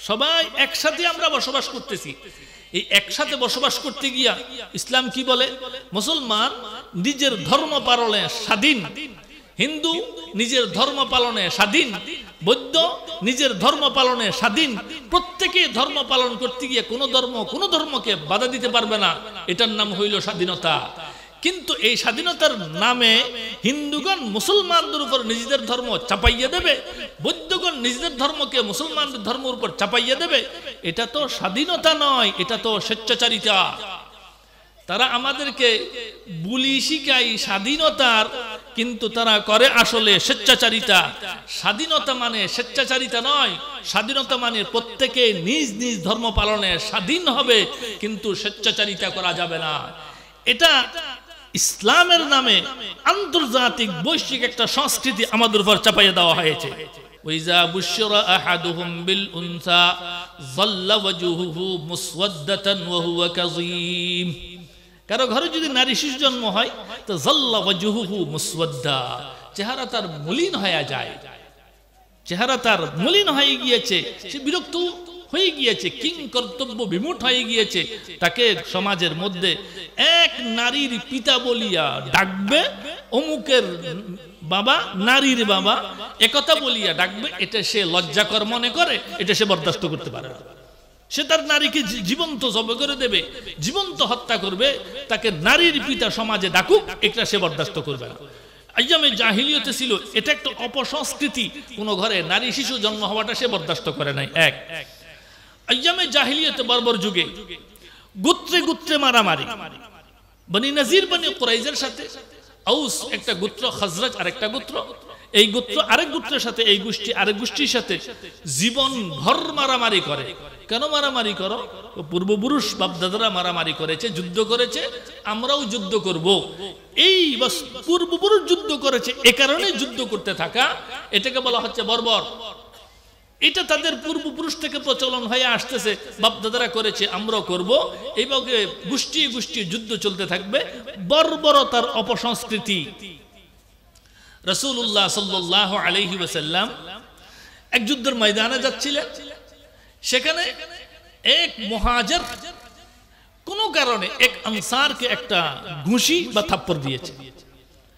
সবাই একসাথে আমরা বসবাস করতেছি। এই একসাথে বসবাস করতে গিয়া ইসলাম কি বলে? মুসলমান নিজের ধর্ম পালনে স্বাধীন, হিন্দু নিজের ধর্ম পালনে স্বাধীন, বৌদ্ধ নিজের ধর্ম পালনে স্বাধীন। প্রত্যেকে ধর্ম পালন করতে গিয়ে কোনো ধর্মকে বাধা দিতে পারবে না। এটার নাম হইল স্বাধীনতা। কিন্তু এই স্বাধীনতার নামে হিন্দুগণ মুসলমানদের উপর নিজেদের ধর্ম চাপাইয়া দেবে, বৌদ্ধগণ নিজেদের ধর্মকে মুসলমানদের ধর্মের উপর চাপাইয়া দেবে। এটা তো স্বাধীনতা নয়, এটা তো স্বেচ্ছাচারিতা। তারা আমাদেরকে বুলি শিখায় স্বাধীনতার, কিন্তু তারা করে আসলে স্বেচ্ছাচারিতা। স্বাধীনতা মানে স্বেচ্ছাচারিতা নয়, স্বাধীনতা মানে প্রত্যেকে নিজ নিজ ধর্ম পালনে স্বাধীন হবে, কিন্তু স্বেচ্ছাচারিতা করা যাবে না। এটা ইসলামের নামে আন্তর্জাতিক বৈশ্বিক একটা সংস্কৃতি আমাদের উপর চাপাইয়া দেওয়া হয়েছে। ওয়াইজা বুশরা আহাদুহুম বিল উনসা যাল্লা ওয়াজহুহু মুসওয়াদ্দাতান ওয়া হুয়া কাযীম। কারো ঘরে যদি নারী শিশু জন্ম হয় তো যাল্লা ওয়াজহুহু মুসওয়াদ্দা, চেহারা তার মলিন হয়ে যায়, চেহারা তার মলিন হয়ে গিয়েছে, সে বিরক্ত হয়ে গিয়েছে, কিং কর্তব্য বিমূঢ় হয়ে গিয়েছে। তাকে সমাজের মধ্যে এক নারীর পিতা বলিয়া ডাকবে, অমুকের বাবা, নারীর বাবা, একথা বলিয়া ডাকবে, এটা সে লজ্জাকর মনে করে, এটা সে বরদাস্ত করতে পারে না। সে তার নারীকে জীবন্ত জবে করে দেবে, জীবন্ত হত্যা করবে, তাকে নারীর পিতা সমাজে ডাকুক, এটা সে বরদাস্ত করবে না। আইয়ামে জাহিলিয়তে ছিল এটা একটা অপসংস্কৃতি, কোন ঘরে নারী শিশু জন্ম হওয়াটা সে বরদাস্ত করে নাই। এক আইয়ামে জাহিলিয়তে বর্বর যুগে গোত্রে গোত্রে মারামারি, বনি নজির বনি কুরাইজের সাথে আউস একটা গোত্র, খাজরাজ আরেকটা গোত্র, এই গোত্র আরেক গোত্রের সাথে, এই গোষ্ঠী আরেক গোষ্ঠীর সাথে জীবন ভর মারামারি করে। কেন মারামারি করো? পূর্বপুরুষ বাপদাদারা মারামারি করেছে, যুদ্ধ করেছে, আমরাও যুদ্ধ করব। এই বাস পূর্বপুরুষ যুদ্ধ করেছে, এ কারণে যুদ্ধ করতে থাকা, এটাকে বলা হচ্ছে বর্বর। এটা তাদের পূর্বপুরুষ থেকে প্রচলন হয়ে আসতেছে, বাপদাদারা করেছে, আমরাও করব। এইভাবে গোষ্ঠী গোষ্ঠী যুদ্ধ চলতে থাকবে, বর্বরতার অপসংস্কৃতি। রাসূলুল্লাহ সাল্লাল্লাহু আলাইহি ওয়াসাল্লাম এক যুদ্ধের ময়দানে যাচ্ছিলেন। সেখানে এক মুহাজির কোন কারণে এক আনসারকে একটা ঘুষি বা থাপ্পড় দিয়েছে,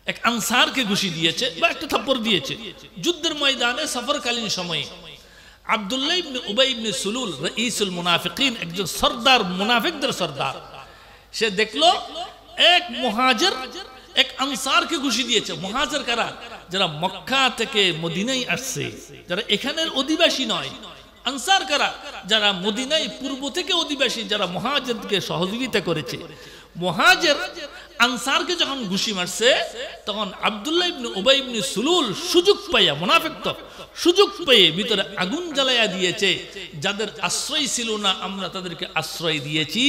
এক আনসারকে ঘুষি দিয়েছে বা একটা থাপ্পড় দিয়েছে যুদ্ধের ময়দানে সফরকালীন সময়ে। আব্দুল্লাহ ইবনে উবাই ইবনে সুলুল রাইসুল মুনাফিকিন, একজন সরদার, মুনাফিকদের সরদার, সে দেখলো এক মুহাজির এক আনসারকে ঘুষি দিয়েছে। মুহাজির কারা? যারা মক্কা থেকে মদিনায় আসছে, যারা এখানের অধিবাসী নয়। আনসার কারা? যারা মদিনায় পূর্ব থেকে অধিবাসী, যারা মুহাজিরকে সহযোগিতা করেছে। মুহাজির আনসারকে যখন ঘুষি মারছে, তখন আব্দুল্লাহ ইবনে উবাই ইবনে সুলুল সুযোগ পাইয়া, মুনাফিক তো সুযোগ পেয়ে ভিতরে আগুন জ্বালাইয়া দিয়েছে। যাদের আশ্রয় ছিল না, আমরা তাদেরকে আশ্রয় দিয়েছি,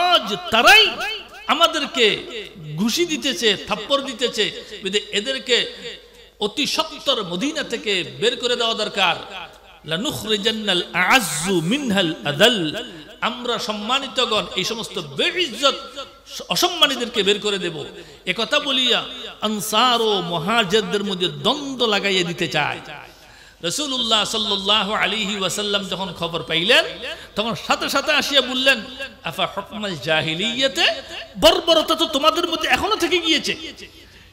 আজ তারাই আমাদেরকে ঘুষি দিতেছে, থাপ্পড় দিতেছে। এদেরকে অতি সত্বর মদিনা থেকে বের করে দেওয়া দরকার। লানুখরিজান্নাল আ'আজ্জু মিনহাল আদাল, আমরা সম্মানিতগণ এই সমস্ত বেইজ্জত অসম্মানীদেরকে বের করে দেব। একথা বলিয়া আনসার ও মুহাজিরদের মধ্যে দ্বন্দ্ব লাগাইয়া দিতে চায়। রাসূলুল্লাহ সাল্লাল্লাহু আলাইহি ওয়াসাল্লাম যখন খবর পাইলেন, তখন সাথে সাথে আসিয়া বললেন, আফা হুকমাল জাহিলিয়াতে, বর্বরতা তো তোমাদের মধ্যে এখনো থেকে গিয়েছে।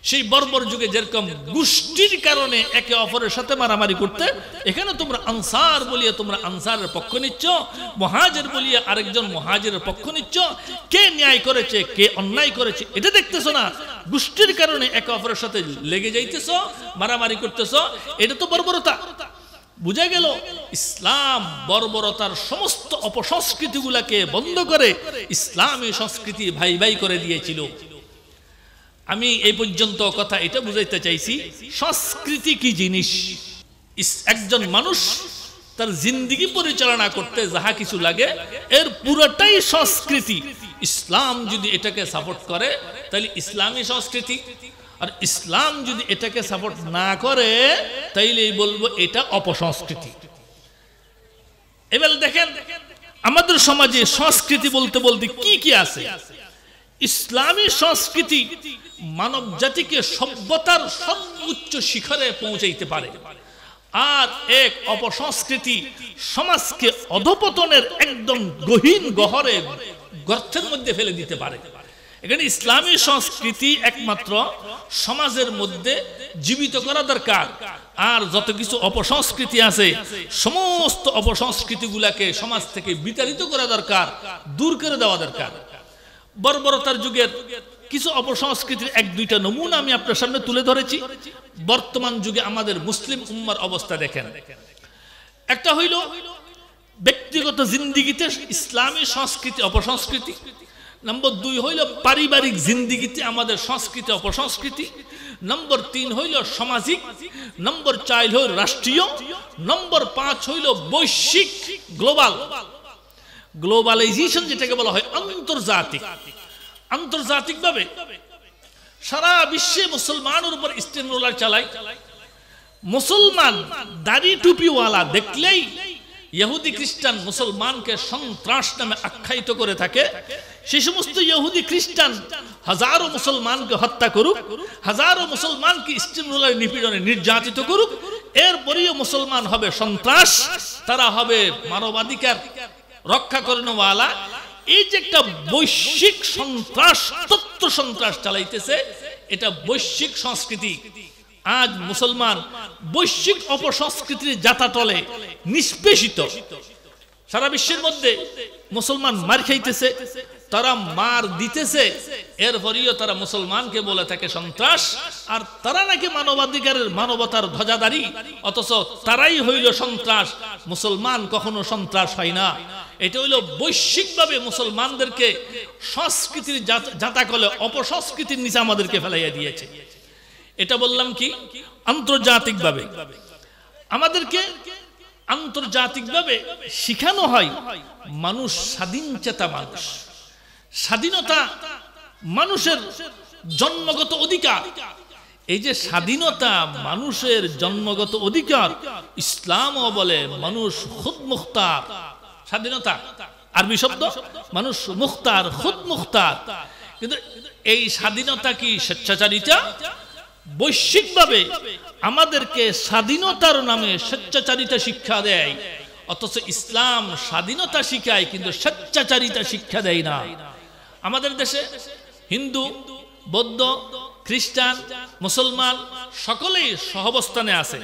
সেই বর্বর যুগে যেরকম গোষ্ঠীর কারণে একে অপরের সাথে মারামারি করতে, এখানে তোমরা আনসার বলিয়া তোমরা আনসারের পক্ষ নিচ্ছ, মুহাজির বলিয়া আরেকজন মুহাজিরের পক্ষ নিচ্ছ। কে ন্যায় করেছে, কে অন্যায় করেছে এটা দেখতেছো না, গোষ্ঠীর কারণে একে অপরের সাথে লেগে যাইতেছো, মারামারি করতেছো। এটা তো বর্বরতা। বুঝা গেল ইসলাম বর্বরতার সমস্ত অপসংস্কৃতিগুলাকে বন্ধ করে ইসলামী সংস্কৃতি ভাই ভাই করে দিয়েছিল। আমি এই পর্যন্ত কথা এটা বুঝাইতে চাইছি, সংস্কৃতি কি জিনিস। একজন মানুষ তার জিন্দেগি পরিচালনা করতে যাহা কিছু লাগে, এর পুরোটাই সংস্কৃতি। ইসলাম যদি এটাকে সাপোর্ট করে তাহলে ইসলামী সংস্কৃতি, আর ইসলাম যদি এটাকে সাপোর্ট না করে তাইলেই বলবো এটা অপসংস্কৃতি। এবার দেখেন আমাদের সমাজে সংস্কৃতি বলতে বলতে কি কি আছে। ইসলামী সংস্কৃতি মানব জাতিকে সভ্যতার সর্বোচ্চ শিখরে পৌঁছাইতে পারে। আর এক অপসংস্কৃতি সমাজকে অধপতনের একদম গহীন গহরে গর্তের মধ্যে ফেলে দিতে পারে। এখানে ইসলামী সংস্কৃতি একমাত্র সমাজের মধ্যে জীবিত করা দরকার। আর যত কিছু অপসংস্কৃতি আছে সমস্ত অপসংস্কৃতিগুলাকে সমাজ থেকে বিতাড়িত করা দরকার, দূর করে দেওয়া দরকার। বর্বরতার যুগের কিছু অপসংস্কৃতির এক দুইটা নমুনা আমি আপনার সামনে তুলে ধরেছি। বর্তমান যুগে আমাদের মুসলিম উম্মার অবস্থা দেখেন। একটা হইল ব্যক্তিগত জিন্দিগিতে ইসলামী সংস্কৃতি অপসংস্কৃতি। নম্বর 2 হইল পারিবারিক জিন্দিগিতে আমাদের সংস্কৃতি অপসংস্কৃতি। নম্বর 3 হইল সামাজিক। নম্বর 4 হইল রাষ্ট্রীয়। নম্বর 5 হইল বৈশ্বিক, গ্লোবালাইজেশন যেটাকে বলা হয়, আন্তর্জাতিকভাবে সারা বিশ্বে মুসলমানের উপর স্টেম রোলার চালায়। মুসলমান দাড়ি টুপিওয়ালা দেখলেই ইহুদি খ্রিস্টান মুসলমানকে সন্ত্রাস নামে আখ্যায়িত করে থাকে। সেই সমস্ত ইহুদি খ্রিস্টান হাজারো মুসলমানকে হত্যা করুক, হাজারো মুসলমানকে স্টেম রোলার নিপীড়নে নির্যাতিত করুক, এরপরেও মুসলমান হবে সন্ত্রাস, তারা হবে মানবাধিকার রক্ষা করেনওয়ালা। এই যে একটা বৈশ্বিক সন্ত্রাস, তত্ত্ব সন্ত্রাস চালাইতেছে, এটা বৈশ্বিক সংস্কৃতি। আজ মুসলমান বৈশ্বিক অপসংস্কৃতির জাতাতলে নিষ্পেষিত। সারা বিশ্বের মধ্যে মুসলমান মার খাইতেছে, তারা মার দিতেছে, এরপরেও তারা মুসলমানকে বলে থাকে সন্ত্রাস। আর তারা নাকি মানবাধিকারের, মানবতার ধ্বজাধারী, অথচ তারাই হইল সন্ত্রাস। মুসলমান কখনো সন্ত্রাস হয় না। এটা হইল বৈশ্বিকভাবে মুসলমানদেরকে সংস্কৃতির জাতাকলে অপসংস্কৃতির নিচে আমাদেরকে ফেলাইয়া দিয়েছে। এটা বললাম কি আন্তর্জাতিকভাবে। আমাদেরকে আন্তর্জাতিকভাবে শিখানো হয় মানুষ স্বাধীন চেতা মানুষ। স্বাধীনতা মানুষের জন্মগত অধিকার। এই যে স্বাধীনতা মানুষের জন্মগত অধিকার, ইসলামও বলে মানুষ খুদ মুখতার। স্বাধীনতা আরবি শব্দ, মানুষ মুখতার, খুদ মুখতার। কিন্তু এই স্বাধীনতা কি স্বেচ্ছাচারিতা? বৈশ্বিকভাবে আমাদেরকে স্বাধীনতার নামে স্বেচ্ছাচারিতা শিক্ষা দেয়, অথচ ইসলাম স্বাধীনতা শিখায় কিন্তু স্বেচ্ছাচারিতা শিক্ষা দেয় না। আমাদের দেশে হিন্দু, বৌদ্ধ, খ্রিস্টান, মুসলমান সকলেই সহাবস্থানে আছে।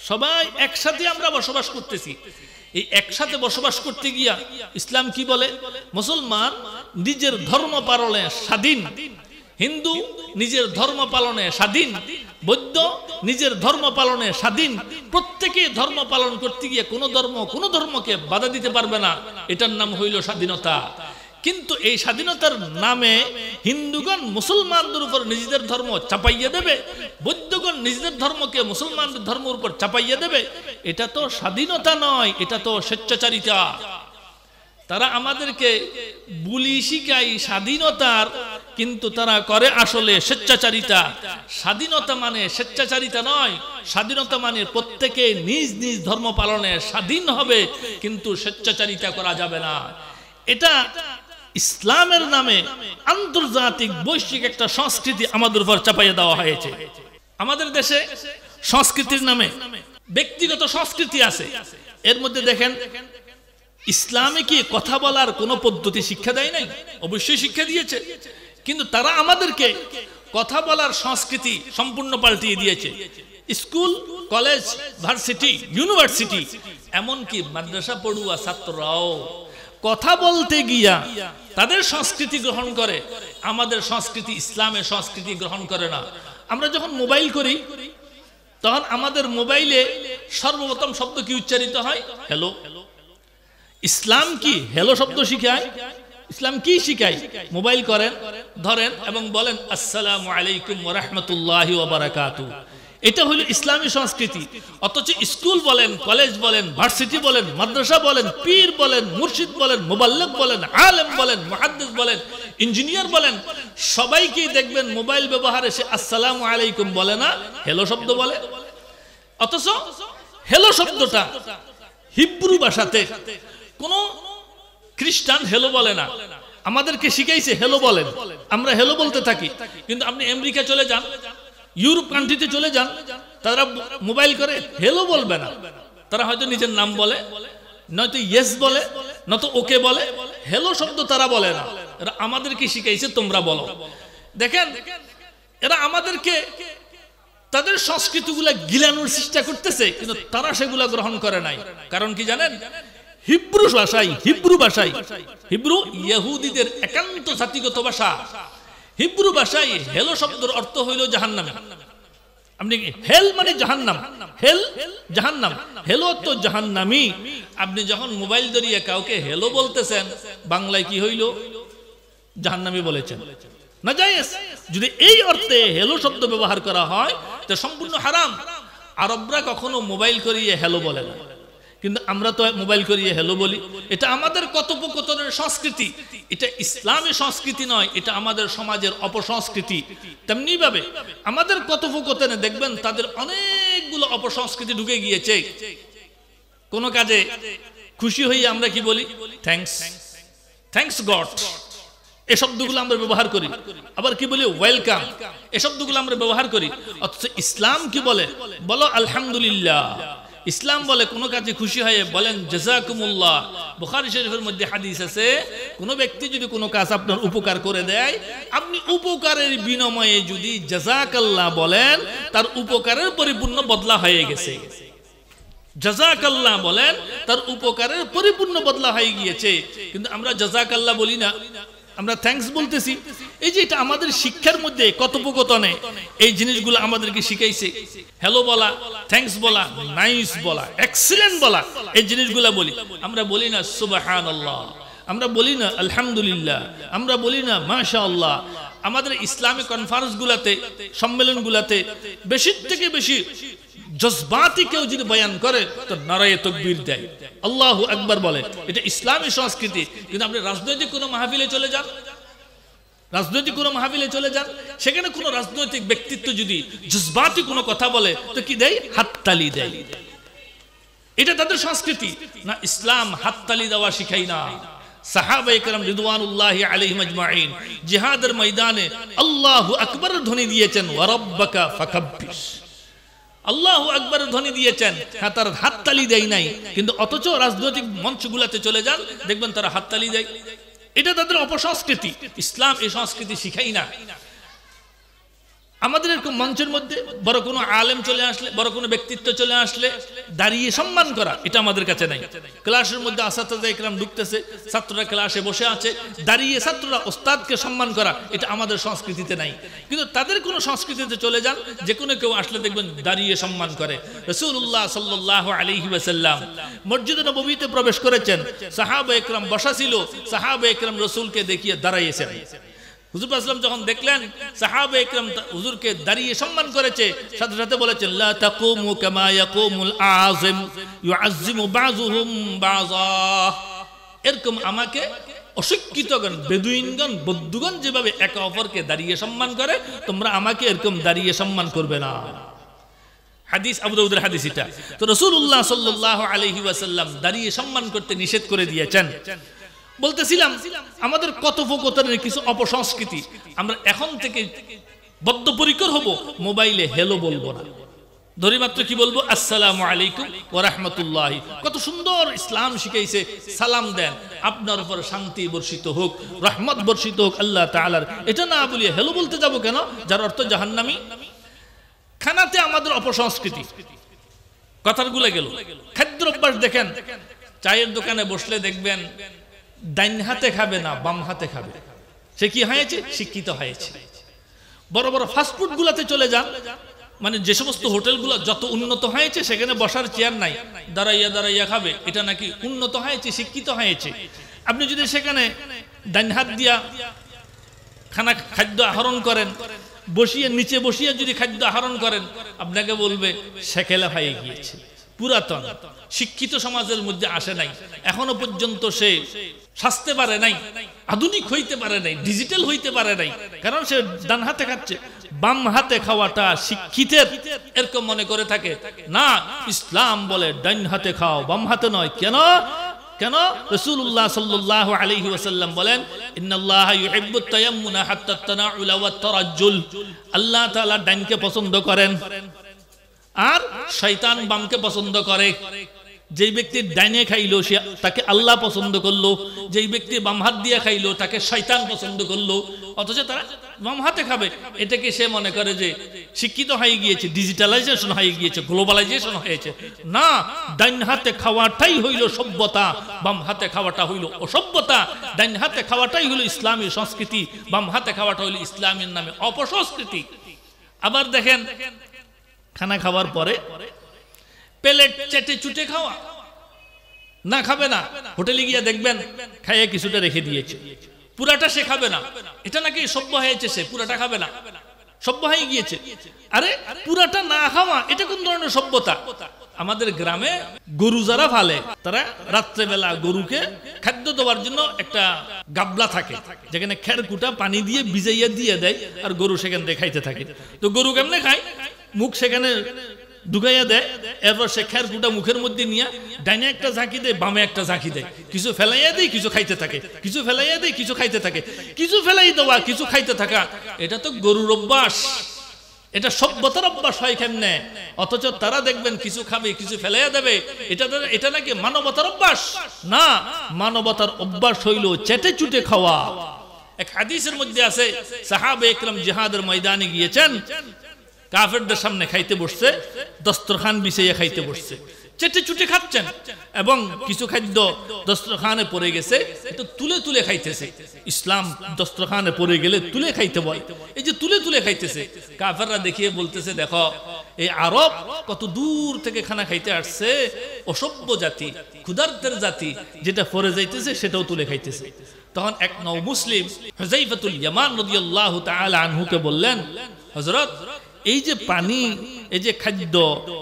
সবাই একসাথে আমরা বসবাস করতেছি। এই একসাথে বসবাস করতে গিয়া ইসলাম কি বলে? মুসলমান নিজের ধর্ম পালনে স্বাধীন, হিন্দু নিজের ধর্ম পালনে স্বাধীন, বৌদ্ধ নিজের ধর্ম পালনে স্বাধীন। প্রত্যেকে ধর্ম পালন করতে গিয়ে কোনো ধর্মকে বাধা দিতে পারবে না। এটার নাম হইল স্বাধীনতা। কিন্তু এই স্বাধীনতার নামে হিন্দুগণ মুসলমানদের উপর নিজেদের ধর্ম চাপাইয়া দেবে, বৌদ্ধগণ নিজেদের ধর্মকে মুসলমানদের ধর্মের উপর চাপাইয়া দেবে। এটা তো স্বাধীনতা নয়, এটা তো স্বেচ্ছাচারিতা। তারা আমাদেরকে বুলি শিখায় স্বাধীনতার, কিন্তু তারা করে আসলে স্বেচ্ছাচারিতা। স্বাধীনতা মানে স্বেচ্ছাচারিতা নয়, স্বাধীনতা মানে প্রত্যেকে নিজ নিজ ধর্ম পালনে স্বাধীন হবে, কিন্তু স্বেচ্ছাচারিতা করা যাবে না। এটা ইসলামের নামে আন্তর্জাতিক বৈশ্বিক একটা সংস্কৃতি আমাদের উপর চাপাইয়া দেওয়া হয়েছে। আমাদের দেশে সংস্কৃতির নামে ব্যক্তিগত সংস্কৃতি আছে। এর মধ্যে দেখেন ইসলামে কি কথা বলার কোন পদ্ধতি শিক্ষা দেয় নাই? অবশ্যই শিক্ষা দিয়েছে, কিন্তু তারা আমাদেরকে কথা বলার সংস্কৃতি সম্পূর্ণ পাল্টিয়ে দিয়েছে। স্কুল, কলেজ, ভার্সিটি, ইউনিভার্সিটি, এমনকি মাদ্রাসা পড়ুয়া ছাত্ররাও কথা বলতে গিয়া তাদের সংস্কৃতি গ্রহণ করে, আমাদের সংস্কৃতি, ইসলামের সংস্কৃতি গ্রহণ করে না। আমরা যখন মোবাইল করি তখন আমাদের মোবাইলে সর্বপ্রথম শব্দ কি উচ্চারিত হয়? হ্যালো। ইসলাম কি হ্যালো শব্দ শিখায়? ইসলাম কি শিখায়? মোবাইল করেন, ধরেন এবং বলেন আসসালামু আলাইকুম ওয়া রাহমাতুল্লাহি ওয়া বারাকাতুহু। এটা হলো ইসলামী সংস্কৃতি। অথচ স্কুল বলেন, কলেজ বলেন, ভার্সিটি বলেন, মাদ্রাসা বলেন, পীর বলেন, মুর্শিদ বলেন, মুবাল্লিগ বলেন, আলেম বলেন, মুহাদ্দিস বলেন, ইঞ্জিনিয়ার বলেন, সবাইকে দেখবেন মোবাইল ব্যবহারে সে আসসালামু আলাইকুম বলে না, হ্যালো শব্দ বলে। অথচ হ্যালো শব্দটা হিব্রু ভাষাতে কোন খ্রিস্টান হ্যালো বলে না। আমাদেরকে শিখাইছে হ্যালো বলেন, আমরা হ্যালো বলতে থাকি। কিন্তু আপনি আমেরিকা চলে যান, ইউরোপ কান্ট্রিতে চলে যান, তারা মোবাইল করে হেলো বলবে না, তারা হয়তো নিজের নাম বলে, নয়তো ইয়েস বলে, নয়তো ওকে বলে, হেলো শব্দ তারা বলে না। এরা আমাদেরকে শিখাইছে তোমরা বলো। দেখেন এরা আমাদেরকে তাদের সংস্কৃতিগুলা গিলানোর চেষ্টা করতেছে, কিন্তু তারা সেগুলা গ্রহণ করে নাই। কারণ কি জানেন? হিব্রু ভাষায় হিব্রু ইহুদিদের একান্ত জাতিগত ভাষা। হিব্রু ভাষায় হেলো শব্দের অর্থ হইল জাহান্নামী। আপনি হেল মানে জাহান্নাম, হেল জাহান্নাম, হেলো তো জাহান্নামী। আপনি যখন মোবাইল ধরিয়ে কাউকে হেলো বলতেছেন, বাংলায় কি হইল? জাহান্নামী বলেছেন না জায়েজ। যদি এই অর্থে হেলো শব্দ ব্যবহার করা হয় তো সম্পূর্ণ হারাম। আরবরা কখনো মোবাইল করিয়ে হেলো বলে না, কিন্তু আমরা তো মোবাইল করিয়ে হেলো বলি। এটা আমাদের কথোপকথনের সংস্কৃতি, এটা ইসলামী সংস্কৃতি নয়, এটা আমাদের সমাজের অপসংস্কৃতি। তেমনি ভাবে আমাদের কথোপকথনে দেখবেন তাদের অনেকগুলো অপসংস্কৃতি ঢুকে গিয়েছে। কোন কাজে খুশি হয়ে আমরা কি বলি? থ্যাঙ্কস গড, এই শব্দগুলো আমরা ব্যবহার করি। আবার কি বলি? ওয়েলকাম, এই শব্দগুলো আমরা ব্যবহার করি। অথচ ইসলাম কি বলে? বলো আলহামদুলিল্লাহ। ইসলাম বলে কোন কাজে খুশি হয়ে বলেন জাযাকুমুল্লাহ। বুখারী শরীফের মধ্যে হাদিস আছে, কোন ব্যক্তি যদি কোনো কাজ আপনার উপকার করে দেয়, আপনি উপকারের বিনিময়ে যদি জাযাকাল্লাহ বলেন, তার উপকারের পরিপূর্ণ বদলা হয়ে গেছে। জাযাকাল্লাহ বলেন, তার উপকারের পরিপূর্ণ বদলা হয়ে গিয়েছে। কিন্তু আমরা জাযাকাল্লাহ বলি না, আমরা থ্যাঙ্কস বলতেছি। এই যে এটা আমাদের শিক্ষার মধ্যে কথোপকথনে এই জিনিসগুলো আমাদেরকে শিখাইছে। হ্যালো বলা, থ্যাঙ্কস বলা, নাইস বলা, এক্সিলেন্ট বলা, এই জিনিসগুলো বলি। আমরা বলি না সুবহানাল্লাহ, আমরা বলি না আলহামদুলিল্লাহ, আমরা বলি না মাশাআল্লাহ। আমাদের ইসলামিক কনফারেন্সগুলোতে, সম্মেলনগুলোতে বেশি থেকে বেশি জজবাতি কেউ যদি বয়ান করে তো নারায়ে তাকবীর দেয়, আল্লাহু আকবার বলে। এটা ইসলামী সংস্কৃতি। কিন্তু আপনি রাজনৈতিক কোনো মাহফিলে চলে যান, সেখানে কোনো রাজনৈতিক ব্যক্তিত্ব যদি জজবাতি কোনো কথা বলে তো কি দেয়? হাততালি দেয়। এটা তাদের সংস্কৃতি না। ইসলাম হাততালি দেওয়া শিখাই না। সাহাবায়ে কেরাম রিদওয়ানুল্লাহি আলাইহিম আজমাইন জিহাদের ময়দানে আল্লাহু আকবার ধ্বনি দিয়েছেন, ওয়া রাব্বাকা ফাকাব্বির, আল্লাহু আকবার ধ্বনি দিয়েছেন। হ্যাঁ, তার হাততালি দেয় নাই। কিন্তু অথচ রাজনৈতিক মঞ্চগুলোতে চলে যান, দেখবেন তারা হাততালি দেয়। এটা তাদের অপসংস্কৃতি। ইসলাম এই সংস্কৃতি শিখাই না। আমাদের এরকম মঞ্চের মধ্যে বড় কোনো আলেম চলে আসলে, বড় কোনো ব্যক্তিত্ব চলে আসলে দাঁড়িয়ে সম্মান করা, এটা আমাদের কাছে নাই। ক্লাসের মধ্যে আসাতিজা ইকরাম ঢুকতেছে, ছাত্ররা ক্লাসে বসে আছে, দাঁড়িয়ে ছাত্ররা ওস্তাদকে সম্মান করা, এটা আমাদের সংস্কৃতিতে নাই। কিন্তু তাদের কোনো সংস্কৃতিতে চলে যান, যে কোনো কেউ আসলে দেখবেন দাঁড়িয়ে সম্মান করে। রাসূলুল্লাহ সাল্লাল্লাহু আলাইহি ওয়াসাল্লাম মসজিদে নববীতে প্রবেশ করেছেন, সাহাবায়ে কেরাম বসা ছিল, সাহাবায়ে কেরাম রাসূলকে দেখিয়ে দাঁড়াইয়েছেন। হুজুর আসলাম যখন দেখলেন সাহাবায়ে কেরাম হুজুরকে দাঁড়িয়ে সম্মান করেছে, সাথে সাথে বলেছেন লা তাকুমু কামা ইয়াকুমুল আযিম ইউআযযিমু বাযুহুম বাযা। এরকম আমাকে অশিক্ষিতগণ, বেদুইনগণ, বৌদ্ধগণ যেভাবে একে অপরকে দাঁড়িয়ে সম্মান করে, তোমরা আমাকে এরকম দাঁড়িয়ে সম্মান করবে না। হাদিস আবু দাউদের হাদিস এটা। তো রাসূলুল্লাহ সাল্লাল্লাহু আলাইহি ওয়াসাল্লাম দাঁড়িয়ে সম্মান করতে নিষেধ করে দিয়েছেন। বলতেছিলাম আমাদের কথোপকথনের কিছু অপসংস্কৃতি। আমরা এখন থেকে বদ্ধপরিকর হব, মোবাইলে হেলো বলবো না, ধরি মাত্র কি বলবো? আসসালামু আলাইকুম ওয়া রাহমাতুল্লাহি। কত সুন্দর ইসলাম শিখাইছে, সালাম দেন, আপনার উপর শান্তি বর্ষিত হোক, রহমত বর্ষিত হোক আল্লাহ তাআলার। এটা না বলিয়ে হেলো বলতে যাব কেন, যার অর্থ জাহান্নামী? খানাতে আমাদের অপসংস্কৃতি, কথাগুলো গেল। খাদ্য অভ্যাস দেখেন, চায়ের দোকানে বসলে দেখবেন ডাইন হাতে খাবে না, বাম হাতে খাবে। সে কি হয়েছে? শিক্ষিত হয়েছে। বড় বড় ফাস্টফুড গুলাতে চলে যান, মানে যে সমস্ত হোটেলগুলো যত উন্নত হয়েছে সেখানে বসার চেয়ার নাই, দাঁড়াইয়া দাঁড়াইয়া খাবে, এটা নাকি উন্নত হয়েছে, শিক্ষিত হয়েছে। আপনি যদি সেখানে ডাইন হাত দিয়া খাদ্য আহরণ করেন, বসিয়ে নিচে বসিয়ে যদি খাদ্য আহরণ করেন, আপনাকে বলবে সেকেলা হয়ে গিয়েছে, পুরাতন, শিক্ষিত সমাজের মধ্যে আসে নাই, এখনো পর্যন্ত সে সাজতে পারে নাই, আধুনিক হইতে পারে নাই, ডিজিটাল হইতে পারে নাই, কারণ সে ডান হাতে খাচ্ছে। বাম হাতে খাওয়াটা শিক্ষিতের, এরকম মনে করে থাকে। না, ইসলাম বলে ডান হাতে খাও, বাম হাতে নয়। কেন? রাসূলুল্লাহ সাল্লাল্লাহু আলাইহি ওয়াসাল্লাম বলেন ইন্নাল্লাহা ইউহিব্বুত তায়াম্মুনা হাত্তা তানাউলা ওয়াত তারাজ্জুল। আল্লাহ তাআলা ডানকে পছন্দ করেন, আর শয়তান বামকে পছন্দ করে। যেই ব্যক্তি ডাইনে খাইলো সে তাকে আল্লাহ পছন্দ করলো, যেই ব্যক্তি বাম হাত দিয়ে খাইলো তাকে শয়তান পছন্দ করলো। অথচ তারা বাম হাতে খাবে, এটাকে সে মনে করে যে শিক্ষিত হয়ে গিয়েছে, ডিজিটালাইজেশন হয়ে গিয়েছে, গ্লোবালাইজেশন হয়েছে। না, ডাইন হাতে খাওয়াটাই হইল সভ্যতা, বাম হাতে খাওয়াটা হইল অসভ্যতা। ডাইন হাতে খাওয়াটাই হইল ইসলামী সংস্কৃতি, বাম হাতে খাওয়াটা হইল ইসলামের নামে অপসংস্কৃতি। আবার দেখেন, খানা খাওয়ার পরে প্লেট চেটে চুটে খাওয়া, না খাবে না। হোটেলে গিয়ে দেখবেন খাইয়ে কিছুটা রেখে দিয়েছে, পুরাটা সে খাবে না। এটা নাকি সভ্য হয়েছে, সে পুরাটা খাবে না, সভ্য হয়ে গিয়েছে। আরে পুরাটা না খাওয়া এটা কোন ধরনের সভ্যতা? আমাদের গ্রামে গরু যারা ফালে তারা রাত্রেবেলা গরুকে খাদ্য দেওয়ার জন্য একটা গাবলা থাকে, যেখানে খেরকুটা পানি দিয়ে ভিজাইয়া দিয়ে দেয়, আর গরু সেখানে খাইতে থাকে। তো গরু কেমনে খায়? মুখ সেখানে ঢুকাইয়া দেয়, এরপর সে খেরকুটা মুখের মধ্যে নিয়ে ডাইনে একটা ঝাঁকি দেয়, বামে একটা ঝাঁকি দেয়, কিছু ফেলাইয়া দেয়, কিছু খাইতে থাকে, কিছু ফেলাইয়া দেয়, কিছু খাইতে থাকে, কিছু ফেলাই দেওয়া, কিছু খাইতে থাকা। এটা তো গরুর অভ্যাস, এটা সভ্যতার অভ্যাস হয় কেমনে? অথচ তারা দেখবেন কিছু খাবে, কিছু ফেলাইয়া দেবে। এটা নাকি মানবতার অভ্যাস? না, মানবতার অভ্যাস হইল চেটে চুটে খাওয়া। এক হাদিসের মধ্যে আছে, সাহাবে একরাম জিহাদের ময়দানে গিয়েছেন, কাফেরদের সামনে খাইতে বসছে, দস্তরখান বিছাইয়া খাইতে বসছে, চেটে চুটে খাচ্ছেন, এবং কিছু খাদ্য দস্তরখানে পড়ে গেছে, এটা তুলে তুলে খাইতেছে। ইসলাম দস্তরখানে পড়ে গেলে তুলে খাইতে বলে, এই যে তুলে তুলে খাইতেছে। কাফেররা দেখিয়ে বলতেছে, দেখো এই আরব কত দূর থেকে খানা খাইতে আসছে, অসভ্য জাতি, ক্ষুধার্তের জাতি, যেটা পড়ে যাইতেছে সেটাও তুলে খাইতেছে। তখন এক নও মুসলিম হুযায়ফাতুল ইয়ামান রাদিয়াল্লাহু তাআলা আনহুকে বললেন, হযরত এই যে পানি, এই যে খাদ্য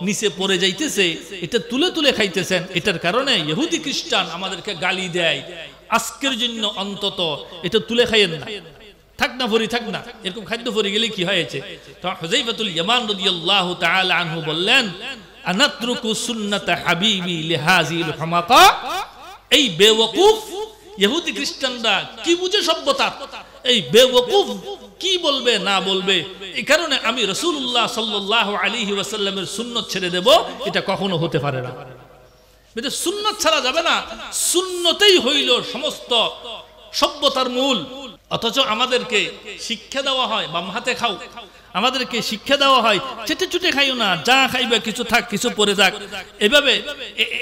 নিচে পড়ে যাইতেছে, এটা তুলে তুলে খাইতেছেন, এটার কারণে ইহুদি খ্রিস্টান আমাদেরকে গালি দেয়, আজকের জন্য অন্তত এটা তুলে খাইয়েন না, থাক না ভরি, থাক না, এরকম খাদ্য ভরে গেলে কি হয়েছে? তো হুযায়ফাতুল ইয়ামান রাদিয়াল্লাহু তাআলা আনহু বললেন, আনাতরুকু সুন্নাত হাবিবি লিহাযিল হুমাকা। এই বেওয়াকুফ ইহুদি খ্রিস্টানরা কি বুঝে সভ্যতা, এই বেওয়াকুফ কি বলবে না বলবে, এই কারণে আমি রাসূলুল্লাহ সাল্লাল্লাহু আলাইহি ওয়াসাল্লামের সুন্নাত ছেড়ে দেব, এটা কখনো হতে পারে না। এটা সুন্নাত ছাড়া যাবে না, সুন্নতেই হইল সমস্ত সভ্যতার মূল। অথচ আমাদেরকে শিক্ষা দেওয়া হয় বাম হাতে খাও, আমাদেরকে শিক্ষা দেওয়া হয় চেটে চুটে খাইও না, যা খাইবে কিছু থাক কিছু পরে যাক। এভাবে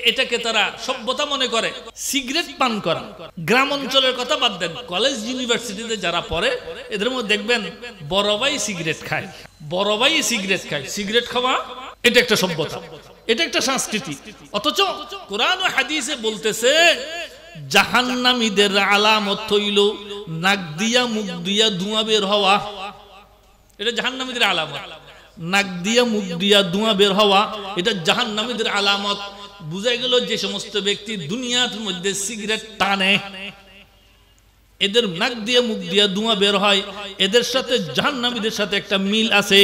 এটাকে তারা সভ্যতা মনে করে। সিগারেট পান করা, গ্রাম অঞ্চলের কথা বাদ দেন, কলেজ ইউনিভার্সিটিতে যারা পড়ে এদের মধ্যে দেখবেন বড় ভাই সিগারেট খায়, বড় ভাই সিগারেট খায়। সিগারেট খাওয়া এটা একটা সভ্যতা, এটা একটা সংস্কৃতি। অথচ কোরআন ও হাদিসে বলতেছে জাহান্নামীদের আলামত হইল নাক দিয়া মুখ দিয়া ধোঁয়া বের হওয়া। এটা জাহান্নামীদের আলামত, নাক দিয়া মুখ দিয়া ধোঁয়া বের হওয়া, এটা জাহান্নামীদের আলামত। বুঝা গেল যে সমস্ত ব্যক্তি দুনিয়ার মধ্যে সিগারেট টানে, এদের নাক দিয়ে মুখ দিয়া ধোঁয়া বের হয়, এদের সাথে জাহান্নামীদের সাথে একটা মিল আছে।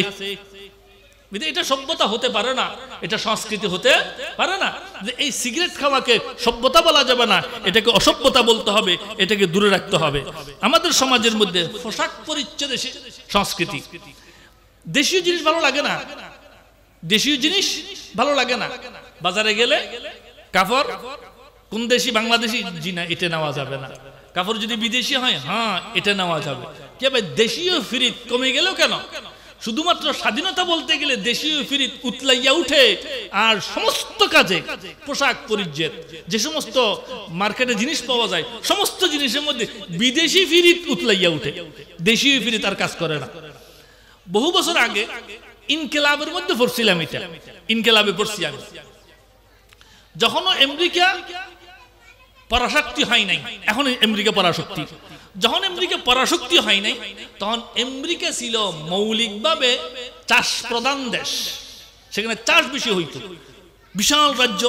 এটা সভ্যতা হতে পারে না, এটা সংস্কৃতি হতে পারে না। যে এই সিগারেট খাওয়াকে সভ্যতা বলা যাবে না, এটাকে অসভ্যতা বলতে হবে, এটাকে দূরে রাখতে হবে। আমাদের সমাজের মধ্যে পোশাক পরিচ্ছদ সংস্কৃতি, দেশীয় জিনিস ভালো লাগে না, দেশীয় জিনিস ভালো লাগে না। বাজারে গেলে কাপড় কোন দেশি, বাংলাদেশি, জি না এটা নেওয়া যাবে না। কাপড় যদি বিদেশি হয়, হ্যাঁ এটা নেওয়া যাবে। কে ভাই দেশীয় ফিরিত কমে গেল কেন? শুধুমাত্র স্বাধীনতা বলতে গেলে দেশীয় ফিরিত উতলাইয়া উঠে, আর সমস্ত কাজে পোশাক পরিচ্ছদ যে সমস্ত মার্কেটে জিনিস পাওয়া যায় সমস্ত জিনিসের মধ্যে বিদেশি ফিরিত উতলাইয়া উঠে, দেশীয় ফিরিত আর কাজ করে না। বহু বছর আগে ইনকিলাবের মধ্যে পড়ছিলাম, এটা ইনকিলাবে পড়ছি আমি, যখন আমেরিকা পরাশক্তি হয় নাই, এখন আমেরিকা পরাশক্তি। যখন আমেরিকা পরাশক্তি হয় নাই, তখন আমেরিকা ছিল মৌলিকভাবে চাষ প্রধান দেশ, সেখানে চাষ বেশি হইত, বিশাল রাজ্য,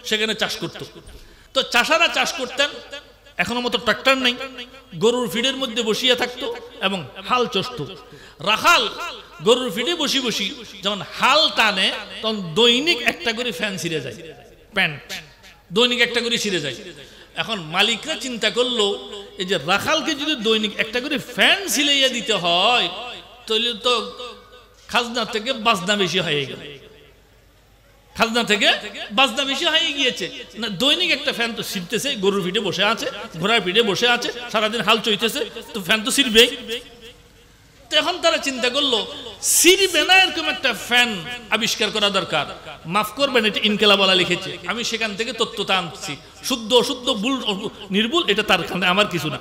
সেখানে চাষ করত। তো চাষারা চাষ করতেন, এখনো মতো ট্রাক্টর নাই, গরুর ফিডের মধ্যে বসিয়ে থাকতো এবং হাল চষত। রাখাল গরুর ফিডে বসি বসি যখন হাল টানে, তখন দৈনিক একটা করে ফ্যান ছিঁড়ে যায়, প্যান্ট দৈনিক একটা করে ছিঁড়ে যায়। এখন মালিকরা চিন্তা করলো, এই যে রাখালকে যদি দৈনিক একটা করে ফ্যান সিলাইয়া দিতে হয়, তাহলে তো খাজনা থেকে বাজনা বেশি হয়ে গেল। খাজনা থেকে বাজনা বেশি হয়ে গিয়েছে না, দৈনিক একটা ফ্যান তো ছিঁড়তেছে, গরুর পিঠে বসে আছে, ঘোড়ার পিঠে বসে আছে, সারাদিন হাল চইতেছে, তো ফ্যান তো ছিঁড়বেই। তখন তারা চিন্তা করলো ছিঁড়বে না এরকম একটা ফ্যান আবিষ্কার করা দরকার। মাফ করবেন, এটা ইনকেলাবওয়ালা লিখেছে, আমি সেখান থেকে তথ্যটা আনছি, শুদ্ধ অশুদ্ধ ভুল নির্ভুল এটা তার কাছে, আমার কিছু না।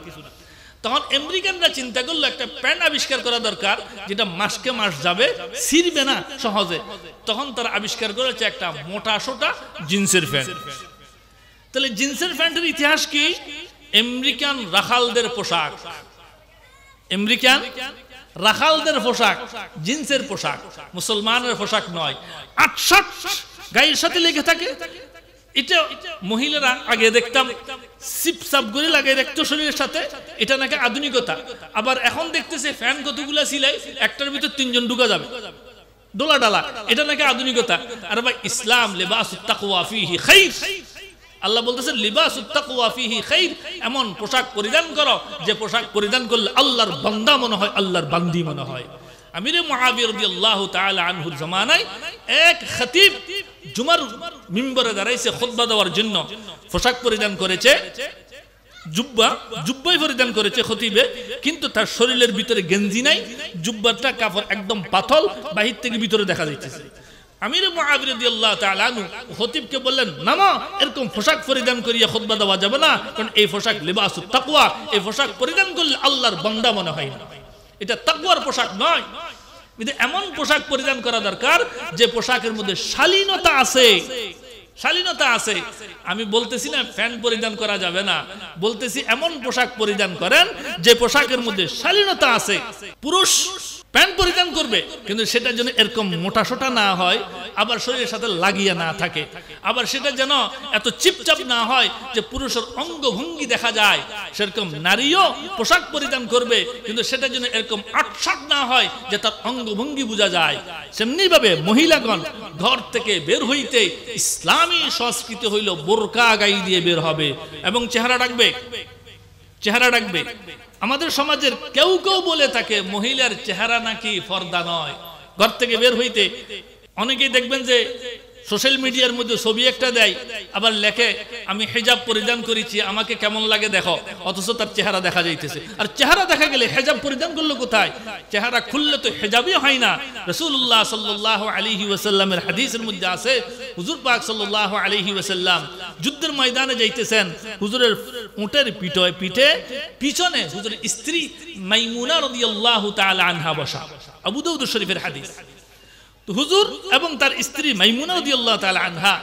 তখন আমেরিকানরা চিন্তা করলো একটা প্যান্ট আবিষ্কার করা দরকার যেটা মাসকে মাস যাবে, ছিঁড়বে না সহজে। তখন তারা আবিষ্কার করেছে একটা মোটা সোটা জিন্সের প্যান্ট। তাহলে জিন্সের প্যান্টের ইতিহাস কি? আমেরিকান রাখালদের পোশাক, আমেরিকান রাখালদের পোশাক, জিন্সের পোশাক, মুসলমানের পোশাক নয়। 68 গায়ের সাথে লেগে থাকে। এটা মহিলারা আগে দেখতাম সিপসাপ করে লাগাই রাখতো শরীরের সাথে, এটা নাকি আধুনিকতা। আবার এখন দেখতেছে ফ্যান কতগুলা সিলাই, একটার ভিতর 3 জন ঢুকা যাবে ডোলা ডালা, এটা নাকি আধুনিকতা। আর ভাই ইসলাম লিবাসুত তাকওয়া ফিহি খাইর, আল্লাহ বলতেছেন লিবাসুত তাকওয়া ফিহি খাইর, এমন পোশাক পরিধান করো যে পোশাক পরিধান করলে আল্লাহর বান্দা মনে হয়, আল্লাহর বান্দি মনে হয়। আমিরে মুআবিয়া রাদিয়াল্লাহু তাআলা আনহুর জামানায় এক খতিব জুমার মিম্বরে দাঁড়াইছে খুতবা দেওয়ার জন্য, পোশাক পরিধান করেছে জুব্বাই পরিধান করেছে খতিবে, কিন্তু তার শরীরের ভিতরে গেঞ্জি নাই, জুব্বারটা কাপড় একদম পাতল, বাহির থেকে ভিতরে দেখা যাইতেছে। আমির মুআবিয়া রাদিয়াল্লাহু তাআলা আনহু খতিবকে বললেন, নামা, এরকম পোশাক পরিধান করিয়া খুতবা দেওয়া যাবে না, কারণ এই পোশাক লিবাসুত তাকওয়া, এই পোশাক পরিধান করলে আল্লাহর বান্দা মনে হয় না, এটা তাকওয়ার পোশাক নয়। এমন পোশাক পরিধান করা দরকার যে পোশাকের মধ্যে শালীনতা আছে, শালীনতা আছে। আমি বলতেছি না ফ্যান পরিধান করা যাবে না, বলতেছি এমন পোশাক পরিধান করেন যে পোশাকের মধ্যে শালীনতা আছে। পুরুষ প্যান্ট পরিধান করবে, কিন্তু সেটা যেন এরকম মোটা সোটা না হয়, আবার শরীরের সাথে লাগিয়ে না থাকে, আবার সেটা যেন এত চিপচাপ না হয় যে পুরুষের অঙ্গভঙ্গি দেখা যায়। সেরকম নারীও পোশাক পরিধান করবে, কিন্তু সেটা যেন এরকম আটসাট না হয় যে তার অঙ্গভঙ্গি বোঝা যায়। সেমনি ভাবে মহিলাগণ ঘর থেকে বের হইতে ইসলামী সংস্কৃতি হইল বোরকা গায়ে দিয়ে বের হবে এবং চেহারা ঢাকবে, চেহারা ঢাকবে। আমাদের সমাজের কেউ কেউ বলে থাকে মহিলার চেহারা নাকি পর্দা নয়। ঘর থেকে বের হইতে অনেকেই দেখবেন যে সোশ্যাল মিডিয়ার মধ্যে ছবি একটা দেয়, আবার লেখে আমি হিজাব পরিধান করেছি, আমাকে কেমন লাগে দেখো, অথচ তার চেহারা দেখা যাইতেছে। আর চেহারা দেখা গেলে হিজাব পরিধান করলো কোথায়? চেহারা খুললে তো হিজাবই হয় না। রাসূলুল্লাহ সাল্লাল্লাহু আলাইহি ওয়াসাল্লামের হাদিসের মধ্যে আছে, হুজুর পাক সাল্লাল্লাহু আলাইহি ওয়াসাল্লাম যুদ্ধের ময়দানে যাইতেছেন, হুজুরের উটের পিঠে পিছনে হুজুরের স্ত্রী মাইমুনা রাদিয়াল্লাহু তাআলা আনহা বসা, আবু দাউদ শরীফের হাদিস। হুজুর এবং তার স্ত্রী মাইমুনা রাদিয়াল্লাহু তাআলা আনহা